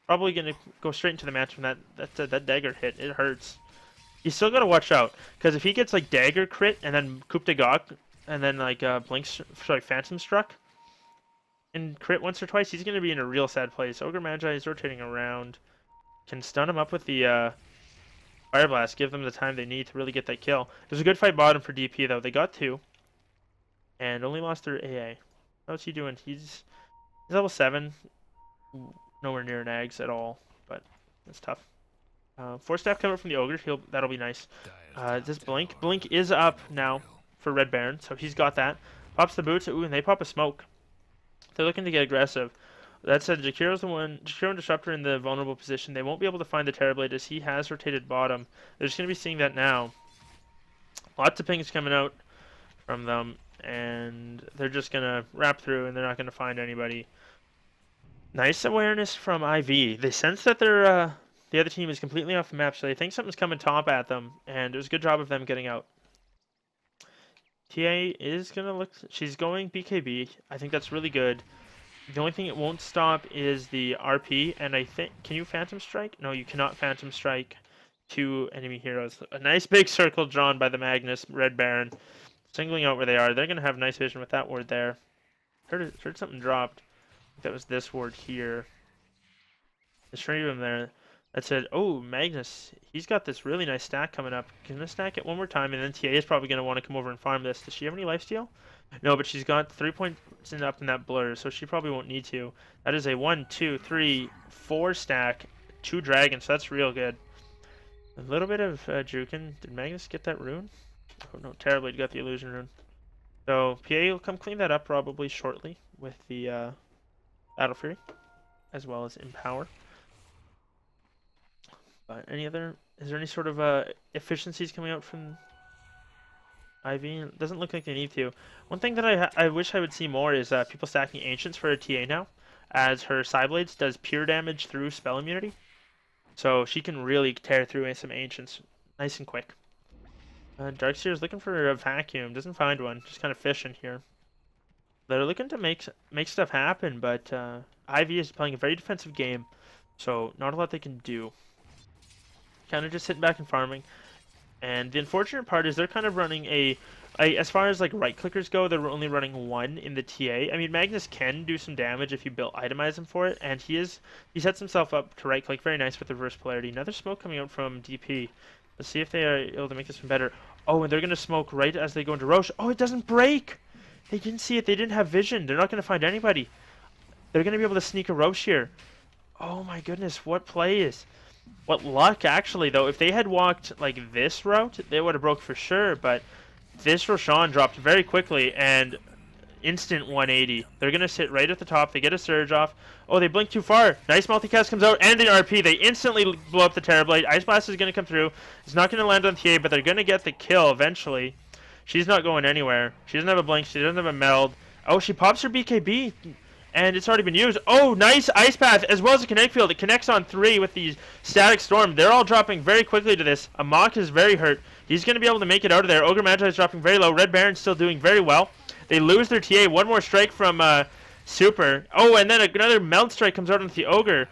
probably going to go straight into the match from that dagger hit. It hurts. You still gotta watch out, because if he gets like dagger crit and then coup de gok and then like phantom struck and crit once or twice, he's gonna be in a real sad place. Ogre Magi is rotating around, can stun him up with the Fire Blast, give them the time they need to really get that kill. There's a good fight bottom for DP though. They got 2 and only lost their AA. How's he doing? He's level 7, nowhere near an Ags at all, but That's tough. 4 staff coming up from the ogre. That'll be nice. This blink. Blink is up now for Red Baron, so he's got that. Pops the boots. Ooh, and they pop a smoke. They're looking to get aggressive. That said, Jakiro's the one. Jakiro and Disruptor in the vulnerable position. They won't be able to find the Terrorblade as he has rotated bottom. They're just going to be seeing that now. Lots of pings coming out from them, and they're just going to wrap through, and they're not going to find anybody. Nice awareness from IV. They sense that they're the other team is completely off the map, so they think something's coming top at them, and it was a good job of them getting out. TA is going to look... She's going BKB. I think that's really good. The only thing it won't stop is the RP, and I think... Can you Phantom Strike? No, you cannot Phantom Strike 2 enemy heroes. A nice big circle drawn by the Magnus Red Baron, singling out where they are. They're going to have nice vision with that ward there. Heard something dropped. That was this ward here. There's 3 of them there. That said, oh, Magnus, he's got this really nice stack coming up. Gonna stack it one more time, and then TA is probably gonna want to come over and farm this. Does she have any lifesteal? No, but she's got 3 points up in that blur, so she probably won't need to. That is a 1, 2, 3, 4 stack, 2 dragons, so that's real good. A little bit of juking. Did Magnus get that rune? Oh no, Terrorblade got the illusion rune. So PA will come clean that up probably shortly with the Battle Fury, as well as Empower. But is there any sort of efficiencies coming out from IV? It doesn't look like they need to. One thing that I wish I would see more is people stacking Ancients for a TA now, as her Psyblades does pure damage through spell immunity. So she can really tear through some Ancients nice and quick. Darkseer is looking for a vacuum, doesn't find one, just kind of fishing here. They're looking to make stuff happen, but IV is playing a very defensive game, so not a lot they can do. Kind of just sitting back and farming. And the unfortunate part is they're kind of running as far as like right clickers go, they're only running 1 in the TA. I mean, Magnus can do some damage if you itemize him for it, and he sets himself up to right click very nice with reverse polarity. Another smoke coming out from DP. Let's see if they are able to make this one better. Oh, and they're gonna smoke right as they go into Roche. Oh, it doesn't break. They didn't see it. They didn't have vision. They're not gonna find anybody. They're gonna be able to sneak a Roche here. Oh my goodness, what plays? What luck, actually, though. If they had walked like this route, they would have broke for sure, but this Roshan dropped very quickly, and instant 180. They're going to sit right at the top. They get a surge off. Oh, they blink too far. Nice multicast comes out, and the RP. They instantly blow up the Terrorblade. Ice Blast is going to come through. It's not going to land on TA, but they're going to get the kill eventually. She's not going anywhere. She doesn't have a blink. She doesn't have a meld. Oh, she pops her BKB. And it's already been used. Oh, nice Ice Path, as well as a Kinetic Field. It connects on 3 with the Static Storm. They're all dropping very quickly to this. Amok is very hurt. He's going to be able to make it out of there. Ogre Magi is dropping very low. Red Baron's still doing very well. They lose their TA. One more strike from Super. Oh, and then another Meld Strike comes out onto the Ogre.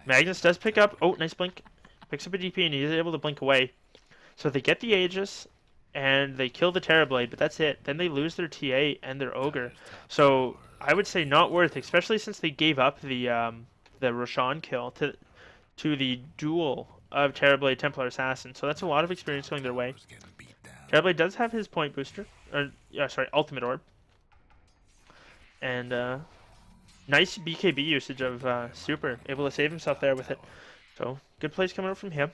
Magnus does pick up. Oh, nice blink. Picks up a DP, and he's able to blink away. So they get the Aegis, and they kill the Terrorblade, but that's it. Then they lose their TA and their Ogre. So I would say not worth, especially since they gave up the Roshan kill to the duel of Terrorblade Templar Assassin. So that's a lot of experience going their way. Terrorblade does have his point booster, ultimate orb, and nice BKB usage of Super, able to save himself there with it. So good plays coming up from him.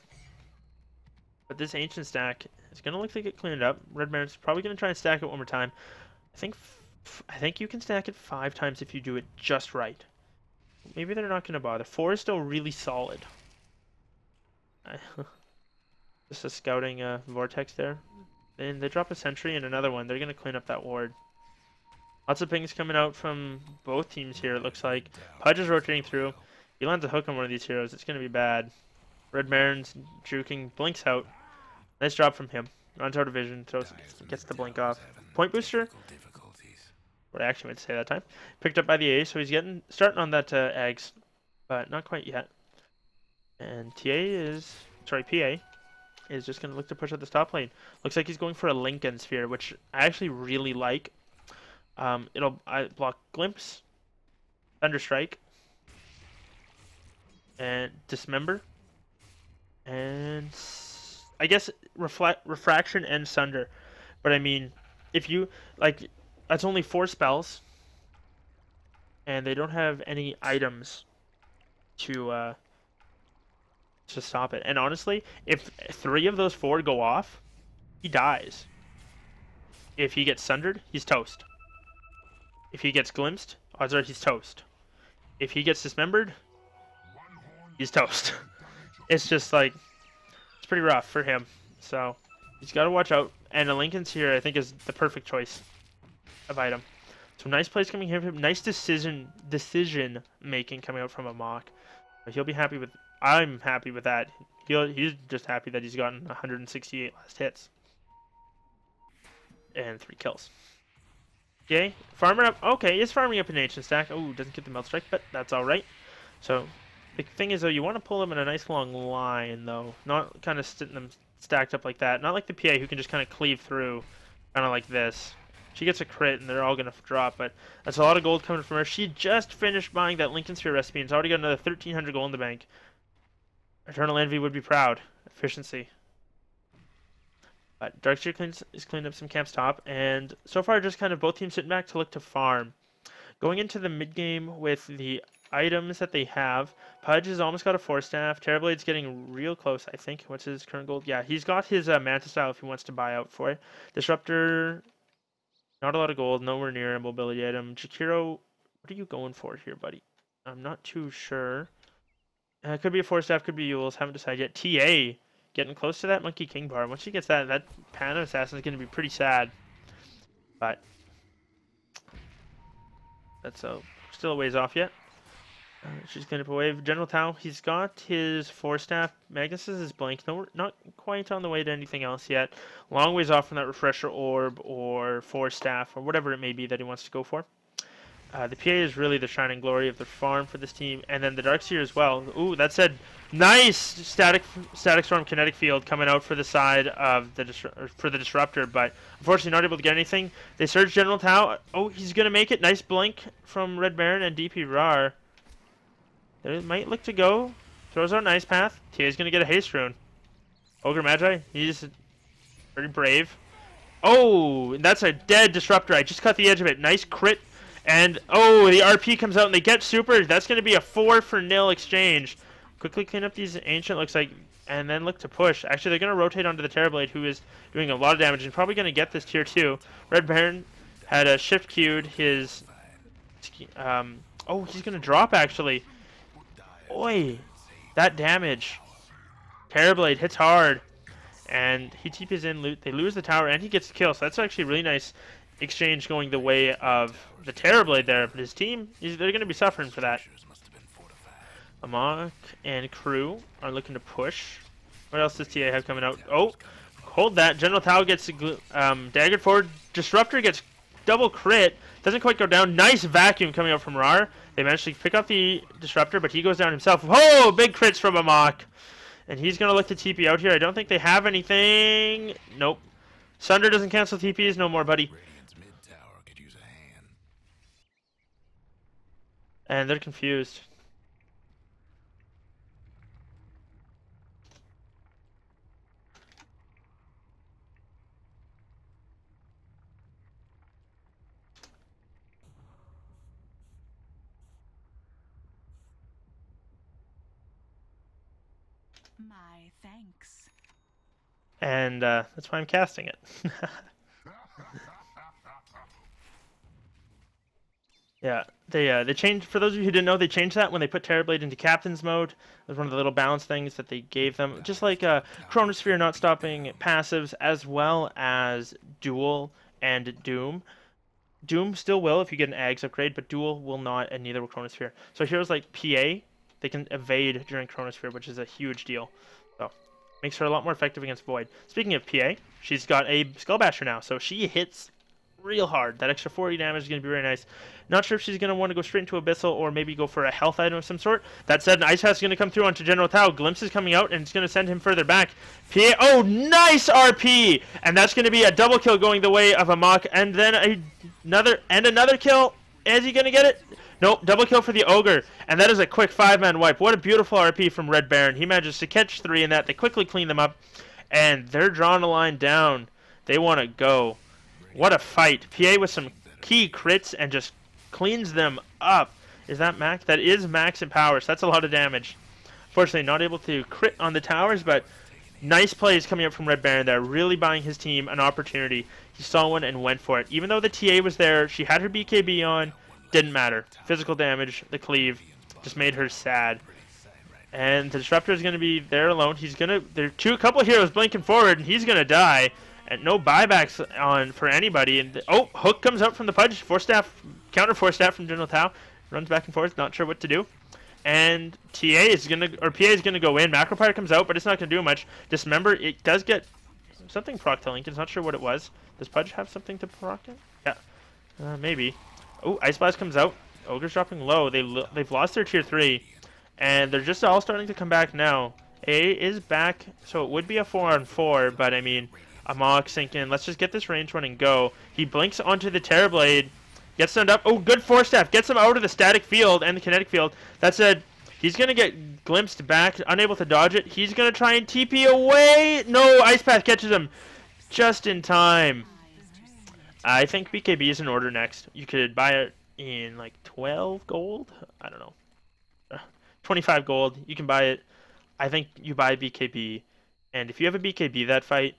But this ancient stack is gonna look like it cleaned up. Red Baron's probably gonna try and stack it one more time. I think you can stack it 5 times if you do it just right. Maybe they're not going to bother. 4 is still really solid. Just a scouting vortex there. And they drop a sentry and another one. They're going to clean up that ward. Lots of pings coming out from both teams here, it looks like. Pudge is rotating through. He lands a hook on one of these heroes. It's going to be bad. Red Baron's juking. Blinks out. Nice drop from him. Runs out of vision. Gets the blink off. Point booster. What I actually meant to say that time. Picked up by the A, so he's starting on that eggs, but not quite yet. And PA is just going to look to push at the top lane. Looks like he's going for a Lincoln Sphere, which I actually really like. It'll block Glimpse, Thunderstrike, and Dismember, and I guess Refraction and Sunder. But I mean, if you like, that's only 4 spells, and they don't have any items to to stop it. And honestly, if 3 of those 4 go off, he dies. If he gets sundered, he's toast. If he gets glimpsed, odds are he's toast. If he gets dismembered, he's toast. It's just like, it's pretty rough for him. So he's got to watch out. And the Lincoln's here, I think, is the perfect choice of item. So nice plays coming here from him. Nice decision making coming out from a mock. But he'll be happy with. I'm happy with that. He's just happy that he's gotten 168 last hits and 3 kills. Okay, farmer up. Okay, he's farming up an ancient stack. Oh, doesn't get the melt strike, but that's all right. So the thing is, though, you want to pull them in a nice long line, though, not kind of sitting them stacked up like that. Not like the PA who can just kind of cleave through, kind of like this. She gets a crit, and they're all going to drop, but that's a lot of gold coming from her. She just finished buying that Lincoln Sphere recipe, and has already got another 1,300 gold in the bank. Eternal Envy would be proud. Efficiency. But Darkseer is cleaning up some camps top, and so far just kind of both teams sitting back to look to farm. Going into the mid-game with the items that they have, Pudge has almost got a 4-staff. Terrorblade's getting real close, I think. What's his current gold? Yeah, he's got his Manta Style if he wants to buy out for it. Disruptor, not a lot of gold, nowhere near a mobility item. Jakiro, what are you going for here, buddy? I'm not too sure. Could be a 4-staff, could be Yules, haven't decided yet. TA, getting close to that Monkey King bar. Once she gets that, that Panda Assassin is going to be pretty sad. But that's still a ways off yet. She's going to put away General Tao. He's got his 4-staff. Magnus is blank. No, not quite on the way to anything else yet. Long ways off from that Refresher Orb or 4-staff or whatever it may be that he wants to go for. The PA is really the shining glory of the farm for this team, and then the Darkseer as well. Ooh, that said, nice static storm kinetic field coming out for the side of the disruptor, but unfortunately not able to get anything. They surge General Tao. Oh, he's gonna make it. Nice blink from Red Baron and DP Rar. They might look to go. Throws out an ice path. TA is gonna get a haste rune. Ogre Magi, he's pretty brave. Oh, that's a dead disruptor. I just cut the edge of it. Nice crit. And, oh, the RP comes out and they get super. That's going to be a 4-for-0 exchange. Quickly clean up these Ancient, looks like, and then look to push. Actually, they're going to rotate onto the Terrorblade, who is doing a lot of damage and probably going to get this tier 2. Red Baron had a shift queued his... oh, he's going to drop, actually. Oi, that damage. Terrorblade hits hard. And he TPs in, loot. They lose the tower, and he gets the kill. So that's actually really nice exchange going the way of the Terrorblade there, but his team, they're going to be suffering for that. Amok and crew are looking to push. What else does TA have coming out? Oh, hold that. General Tao gets daggered forward. Disruptor gets double crit. Doesn't quite go down. Nice vacuum coming out from Rar. They managed to pick up the Disruptor, but he goes down himself. Oh, big crits from Amok. And he's going to look to TP out here. I don't think they have anything. Nope. Sunder doesn't cancel TPs. No more, buddy. And they're confused. My thanks. And that's why I'm casting it. Yeah, they changed, for those of you who didn't know, they changed that when they put Terrorblade into Captain's mode. It was one of the little balance things that they gave them. Just like Chronosphere not stopping passives, as well as Duel and Doom. Doom still will if you get an Ags upgrade, but Duel will not, and neither will Chronosphere. So heroes like PA, they can evade during Chronosphere, which is a huge deal. So makes her a lot more effective against Void. Speaking of PA, she's got a Skull Basher now, so she hits real hard. That extra 40 damage is going to be very nice. Not sure if she's going to want to go straight into Abyssal or maybe go for a health item of some sort. That said, an Ice Path is going to come through onto General Tao. Glimpse is coming out and it's going to send him further back. PA, oh, nice RP! And that's going to be a double kill going the way of Amok, and then another kill. Is he going to get it? Nope, double kill for the Ogre, and that is a quick 5-man wipe. What a beautiful RP from Red Baron. He manages to catch 3 in that. They quickly clean them up, and they're drawing a line down. They want to go. What a fight. PA with some key crits and just cleans them up. Is that max? That is max in power, so that's a lot of damage. Fortunately, not able to crit on the towers, but nice plays coming up from Red Baron there, really buying his team an opportunity. He saw one and went for it. Even though the TA was there, she had her BKB on, didn't matter. Physical damage, the cleave, just made her sad. And the Disruptor is going to be there alone. He's going to, there are a couple heroes blinking forward, and he's going to die. And no buybacks on for anybody. And oh, hook comes out from the Pudge. Force staff, counter force staff from General Tao. Runs back and forth, not sure what to do. And PA is gonna go in. Macropire comes out, but it's not gonna do much. Dismember, it does get something proc to Lincoln's not sure what it was. Does Pudge have something to proc it? Yeah, maybe. Oh, Ice Blast comes out. Ogre's dropping low. They've lost their tier 3, and they're just all starting to come back now. A is back, so it would be a 4-on-4, but I mean, Amok sinking. Let's just get this range one and go. He blinks onto the Terrorblade. Gets stunned up. Oh, good force staff. Gets him out of the static field and the kinetic field. That said, he's going to get glimpsed back, unable to dodge it. He's going to try and TP away. No, Ice Path catches him just in time. I think BKB is in order next. You could buy it in like 12 gold. I don't know. 25 gold. You can buy it. I think you buy BKB. And if you have a BKB that fight,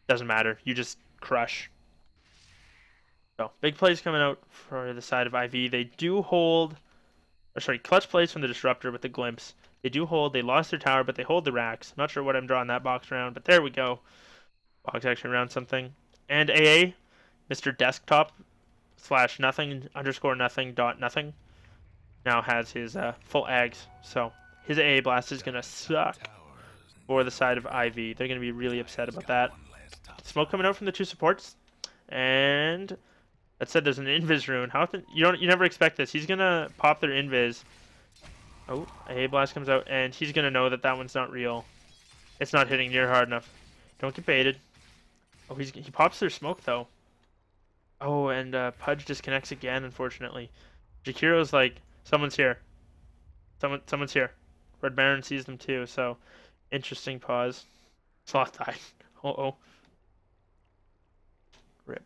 doesn't matter. You just crush. So, big plays coming out for the side of IV. They do hold, or sorry, clutch plays from the Disruptor with the glimpse. They do hold. They lost their tower, but they hold the racks. Not sure what I'm drawing that box around, but there we go. Box action around something. And AA, Mr. Desktop / nothing _ nothing .nothing, now has his full Ags. So his AA blast is gonna suck for the side of IV. They're gonna be really upset about that. Smoke coming out from the two supports, and that said, there's an invis rune. How often you never expect this. He's gonna pop their invis. Oh, a blast comes out, and he's gonna know that that one's not real. It's not hitting near hard enough. Don't get baited. Oh, he pops their smoke though. Oh, and Pudge disconnects again. Unfortunately, Jakiro's like, someone's here. Someone's here. Red Baron sees them too. So, interesting pause. Sloth died. Oh. Rip.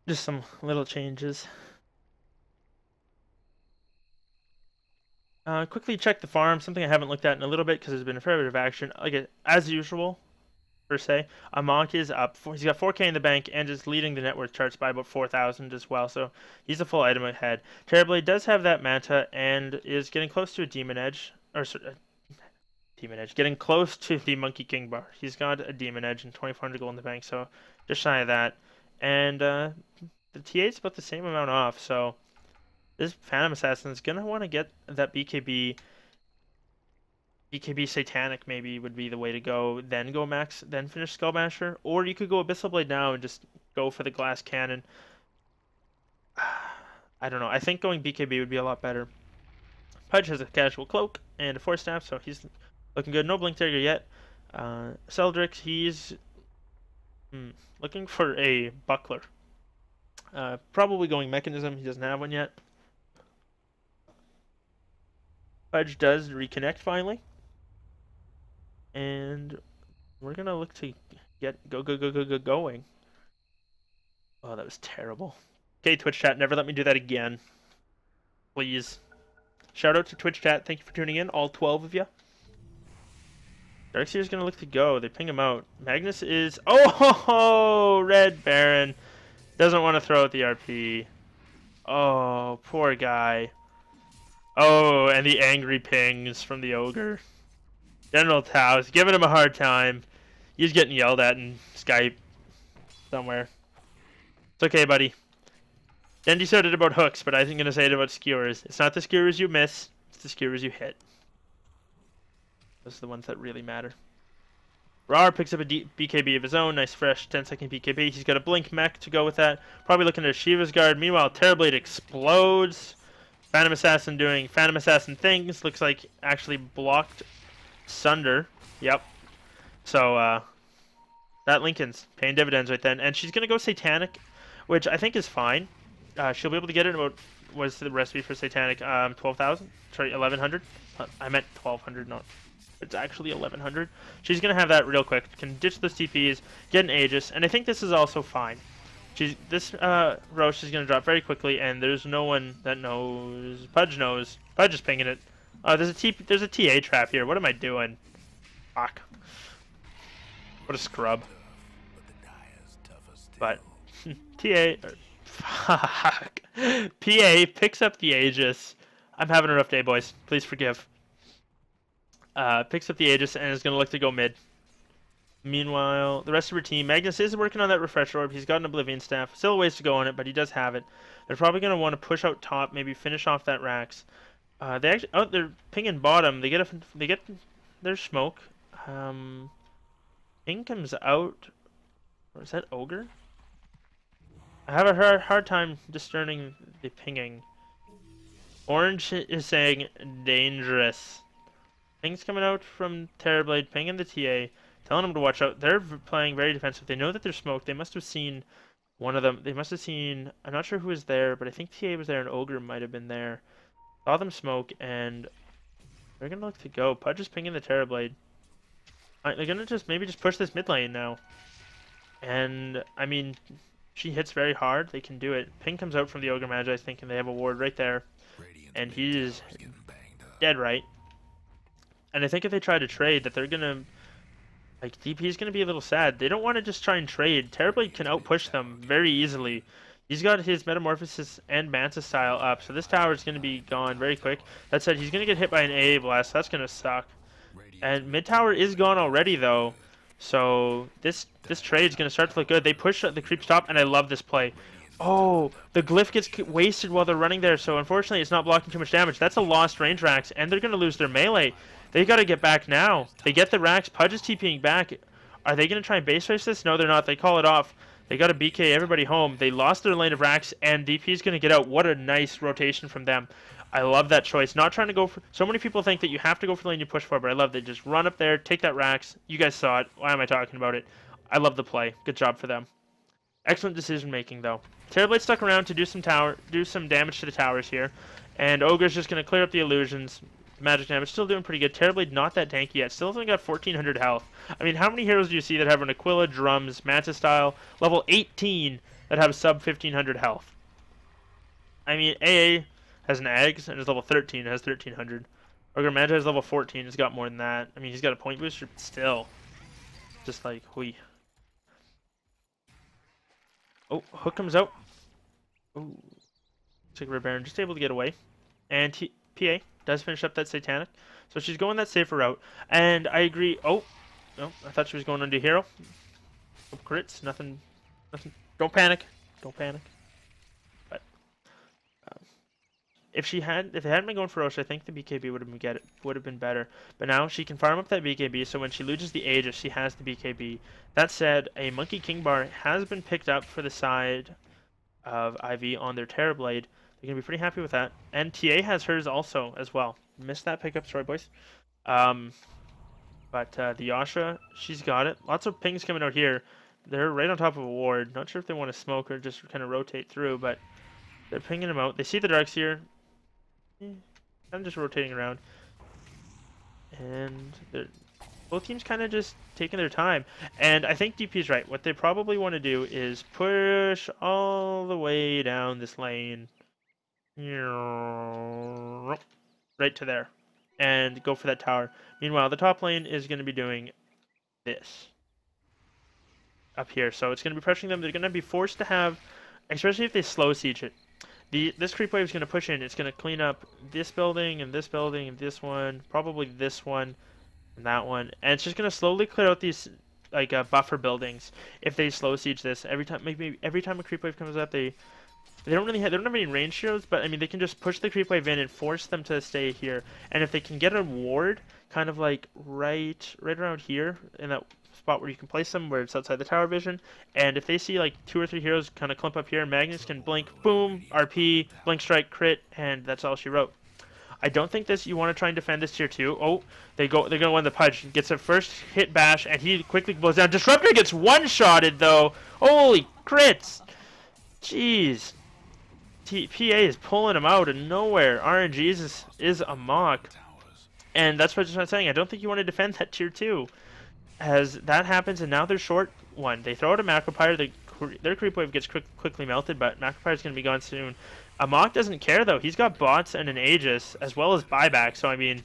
Just some little changes. Quickly check the farm, something I haven't looked at in a little bit because there's been a fair bit of action. Like as usual, per se, Amok is up. He's got 4K in the bank and is leading the net worth charts by about 4,000 as well. So he's a full item ahead. Terrorblade does have that Manta and is getting close to a Demon Edge, or Demon Edge, getting close to the Monkey King bar. He's got a Demon Edge and 2,400 gold in the bank, so just shy of that. And the TA is about the same amount off, so this Phantom Assassin is going to want to get that BKB. BKB Satanic maybe would be the way to go, then go max, then finish Skullmasher. Or you could go Abyssal Blade now and just go for the Glass Cannon. I don't know. I think going BKB would be a lot better. Pudge has a Casual Cloak and a Force Staff, so he's looking good. No Blink Dagger yet. Seldrix, he's looking for a Buckler. Probably going Mechanism. He doesn't have one yet. Pudge does reconnect finally. And we're going to look to get going. Oh, that was terrible. Okay, Twitch chat, never let me do that again. Please. Shout out to Twitch chat. Thank you for tuning in, all 12 of you. Darkseer's going to look to go. They ping him out. Magnus is... Oh, Red Baron. Doesn't want to throw out the RP. Oh, poor guy. Oh, and the angry pings from the Ogre. General Tao's giving him a hard time. He's getting yelled at in Skype somewhere. It's okay, buddy. Dendy said it about hooks, but I'm going to say it about skewers. It's not the skewers you miss, it's the skewers you hit. Those are the ones that really matter. Rar picks up a BKB of his own. Nice, fresh 10-second BKB. He's got a Blink Mech to go with that. Probably looking at a Shiva's Guard. Meanwhile, Terrorblade explodes. Phantom Assassin doing Phantom Assassin things. Looks like actually blocked Sunder. Yep. So that Lincoln's paying dividends right then, and she's gonna go Satanic, which I think is fine. She'll be able to get it in about, what's the recipe for Satanic? 12,000? Sorry, 1,100. I meant 1,200, not. It's actually 1,100. She's gonna have that real quick. Can ditch those TPs, get an Aegis, and I think this is also fine. This Roche is gonna drop very quickly, and there's no one that knows. Pudge knows. Pudge is pinging it. There's a TA trap here. What am I doing? Fuck. What a scrub. But TA. Fuck. PA picks up the Aegis. I'm having a rough day, boys. Please forgive. Picks up the Aegis and is going to look to go mid. Meanwhile, the rest of her team, Magnus is working on that refresh orb. He's got an Oblivion Staff. Still a ways to go on it, but he does have it. They're probably going to want to push out top, maybe finish off that Rax. They're pinging bottom. They get their smoke. Ping comes out. Or is that Ogre? I have a hard time discerning the pinging. Orange is saying dangerous. Ping's coming out from Terrorblade, pinging the TA, telling them to watch out. They're playing very defensive. They know that there's smoke. They must have seen one of them. They must have seen, I'm not sure who was there, but I think TA was there and Ogre might have been there. Saw them smoke, and they're going to look to go. Pudge is pinging the Terrorblade. They're going to maybe just push this mid lane now. And, I mean, she hits very hard. They can do it. Ping comes out from the Ogre Magi thinking they have a ward right there. And he is dead right. And I think if they try to trade, that they're going to... Like, DP is going to be a little sad. They don't want to just try and trade. Terrorblade can outpush them very easily. He's got his Metamorphosis and Manta style up, so this tower is going to be gone very quick. That said, he's going to get hit by an AA blast. That's going to suck. And mid tower is gone already, though. So this trade is going to start to look good. They push the creep stop, and I love this play. Oh, the glyph gets wasted while they're running there, so unfortunately it's not blocking too much damage. That's a lost range Rax, and they're going to lose their melee. They got to get back now. They get the Rax. Pudge is TPing back. Are they going to try and base race this? No, they're not. They call it off. They got to BK everybody home. They lost their lane of Rax, and DP is going to get out. What a nice rotation from them. I love that choice. Not trying to go for... So many people think that you have to go for the lane you push for, but I love that. Just run up there, take that Rax. You guys saw it. Why am I talking about it? I love the play. Good job for them. Excellent decision making, though. Terrorblade stuck around to do some damage to the towers here, and Ogre's just going to clear up the illusions. Magic damage still doing pretty good. Terrorblade not that tanky yet. Still only got 1,400 health. I mean, how many heroes do you see that have an Aquila, Drums, Manta style, level 18 that have sub 1,500 health? I mean, AA has an Eggs and is level 13 and has 1,300. Ogre Manta is level 14. He's got more than that. I mean, he's got a point booster, but still. Just like, hui. Oh, Hook comes out. Ooh. Sigrid Baron just able to get away. And PA does finish up that Satanic. So she's going that safer route. And I agree. Oh, no, I thought she was going into hero. Oh, crits, nothing. Don't panic. Don't panic. But if they hadn't been going for Roche, I think the BKB would have been better. But now she can farm up that BKB, so when she loses the Aegis, she has the BKB. That said, a Monkey King Bar has been picked up for the side of IV on their Terrorblade. They're going to be pretty happy with that. And TA has hers also as well. Missed that pickup, sorry boys. But the Yasha, she's got it. Lots of pings coming out here. They're right on top of a ward. Not sure if they want to smoke or just kind of rotate through, but they're pinging them out. They see the Darks here. Kind of just rotating around. And both teams kind of just taking their time. And I think DP's right. What they probably want to do is push all the way down this lane. Right to there. And go for that tower. Meanwhile, the top lane is going to be doing this. Up here. So it's going to be pressuring them. They're going to be forced to have, especially if they slow siege it. This creep wave is going to push in. It's going to clean up this building and this building and this one. Probably this one and that one. And it's just going to slowly clear out these like buffer buildings if they slow siege this. Every time a creep wave comes up, they don't have any range heroes, but I mean they can just push the creep wave in and force them to stay here. And if they can get a ward, kind of like right around here in that spot where you can place them, where it's outside the tower vision, and if they see like 2 or 3 heroes kind of clump up here, Magnus can blink, boom, RP, blink strike, crit, and that's all she wrote. I don't think this. You want to try and defend this tier 2. Oh, they're gonna win the Pudge. Gets a first hit bash, and he quickly blows down. Disruptor gets one-shotted though. Holy crits! Jeez. PA is pulling him out of nowhere. RNG is a mock. And that's what I'm saying. I don't think you want to defend that tier 2. As that happens, and now they're short one. They throw out a Macropyre. Their creep wave gets quickly melted, but Macropyre's going to be gone soon. Amok doesn't care, though. He's got bots and an Aegis, as well as buyback. So, I mean,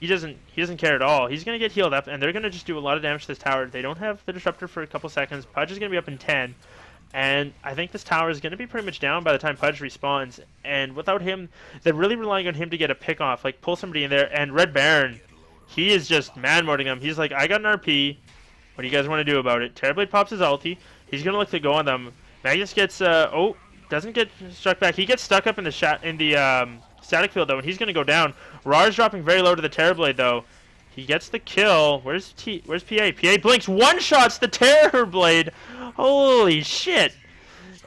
he doesn't care at all. He's going to get healed up, and they're going to just do a lot of damage to this tower. They don't have the Disruptor for a couple seconds. Pudge is going to be up in 10. And I think this tower is going to be pretty much down by the time Pudge respawns. And without him, they're really relying on him to get a pick off. Like, pull somebody in there. And Red Baron, he is just man-moding them. He's like, I got an RP. What do you guys want to do about it? Terrorblade pops his ulti. He's going to look to go on them. Magnus gets, doesn't get struck back. He gets stuck up in the static field, though, and he's going to go down. Rar's dropping very low to the Terrorblade, though. He gets the kill. Where's PA? PA blinks. One-shots the Terrorblade. Holy shit.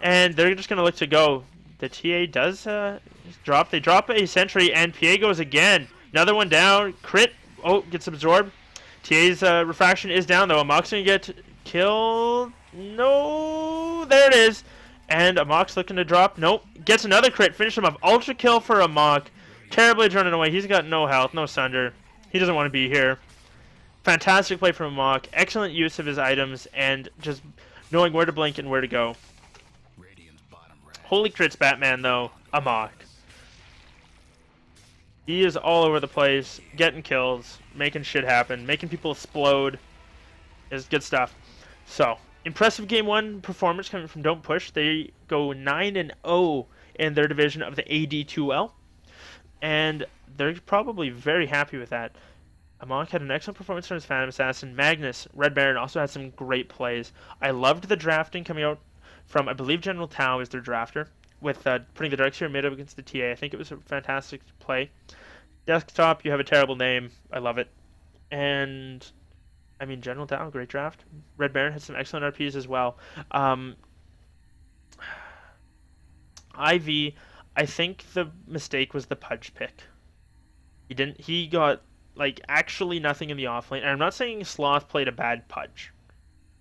And they're just going to look to go. The TA does drop. They drop a sentry, and PA goes again. Another one down. Crit. Oh, gets absorbed. TA's refraction is down, though. Amok's going to get killed. No. There it is. And Amok's looking to drop. Nope. Gets another crit. Finish him off. Ultra kill for Amok. Terrorblade's running away. He's got no health, no sunder. He doesn't want to be here. Fantastic play from Amok. Excellent use of his items and just knowing where to blink and where to go. Holy crits, Batman, though. Amok. He is all over the place, getting kills, making shit happen, making people explode. Is good stuff. So, impressive Game 1 performance coming from Don't Push. They go 9-0 in their division of the AD2L. And they're probably very happy with that. Amok had an excellent performance from his Phantom Assassin. Magnus, Red Baron also had some great plays. I loved the drafting coming out from, I believe General Tao is their drafter, with putting the Darkseer mid up against the TA. I think it was a fantastic play. Desktop, you have a terrible name. I love it. And, I mean, General Tao, great draft. Red Baron had some excellent RPs as well. IV, I think the mistake was the Pudge pick. He got, like, actually nothing in the offlane. And I'm not saying Sloth played a bad Pudge.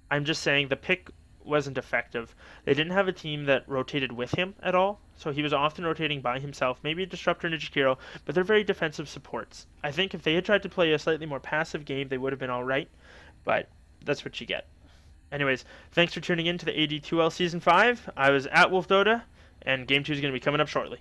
I'm just saying the pick wasn't effective. They didn't have a team that rotated with him at all, so he was often rotating by himself. Maybe a Disruptor Ninja Kiro, but they're very defensive supports. I think if they had tried to play a slightly more passive game, they would have been alright, but that's what you get. Anyways, thanks for tuning in to the AD2L Season 5. I was at Wolf Dota, and Game 2 is going to be coming up shortly.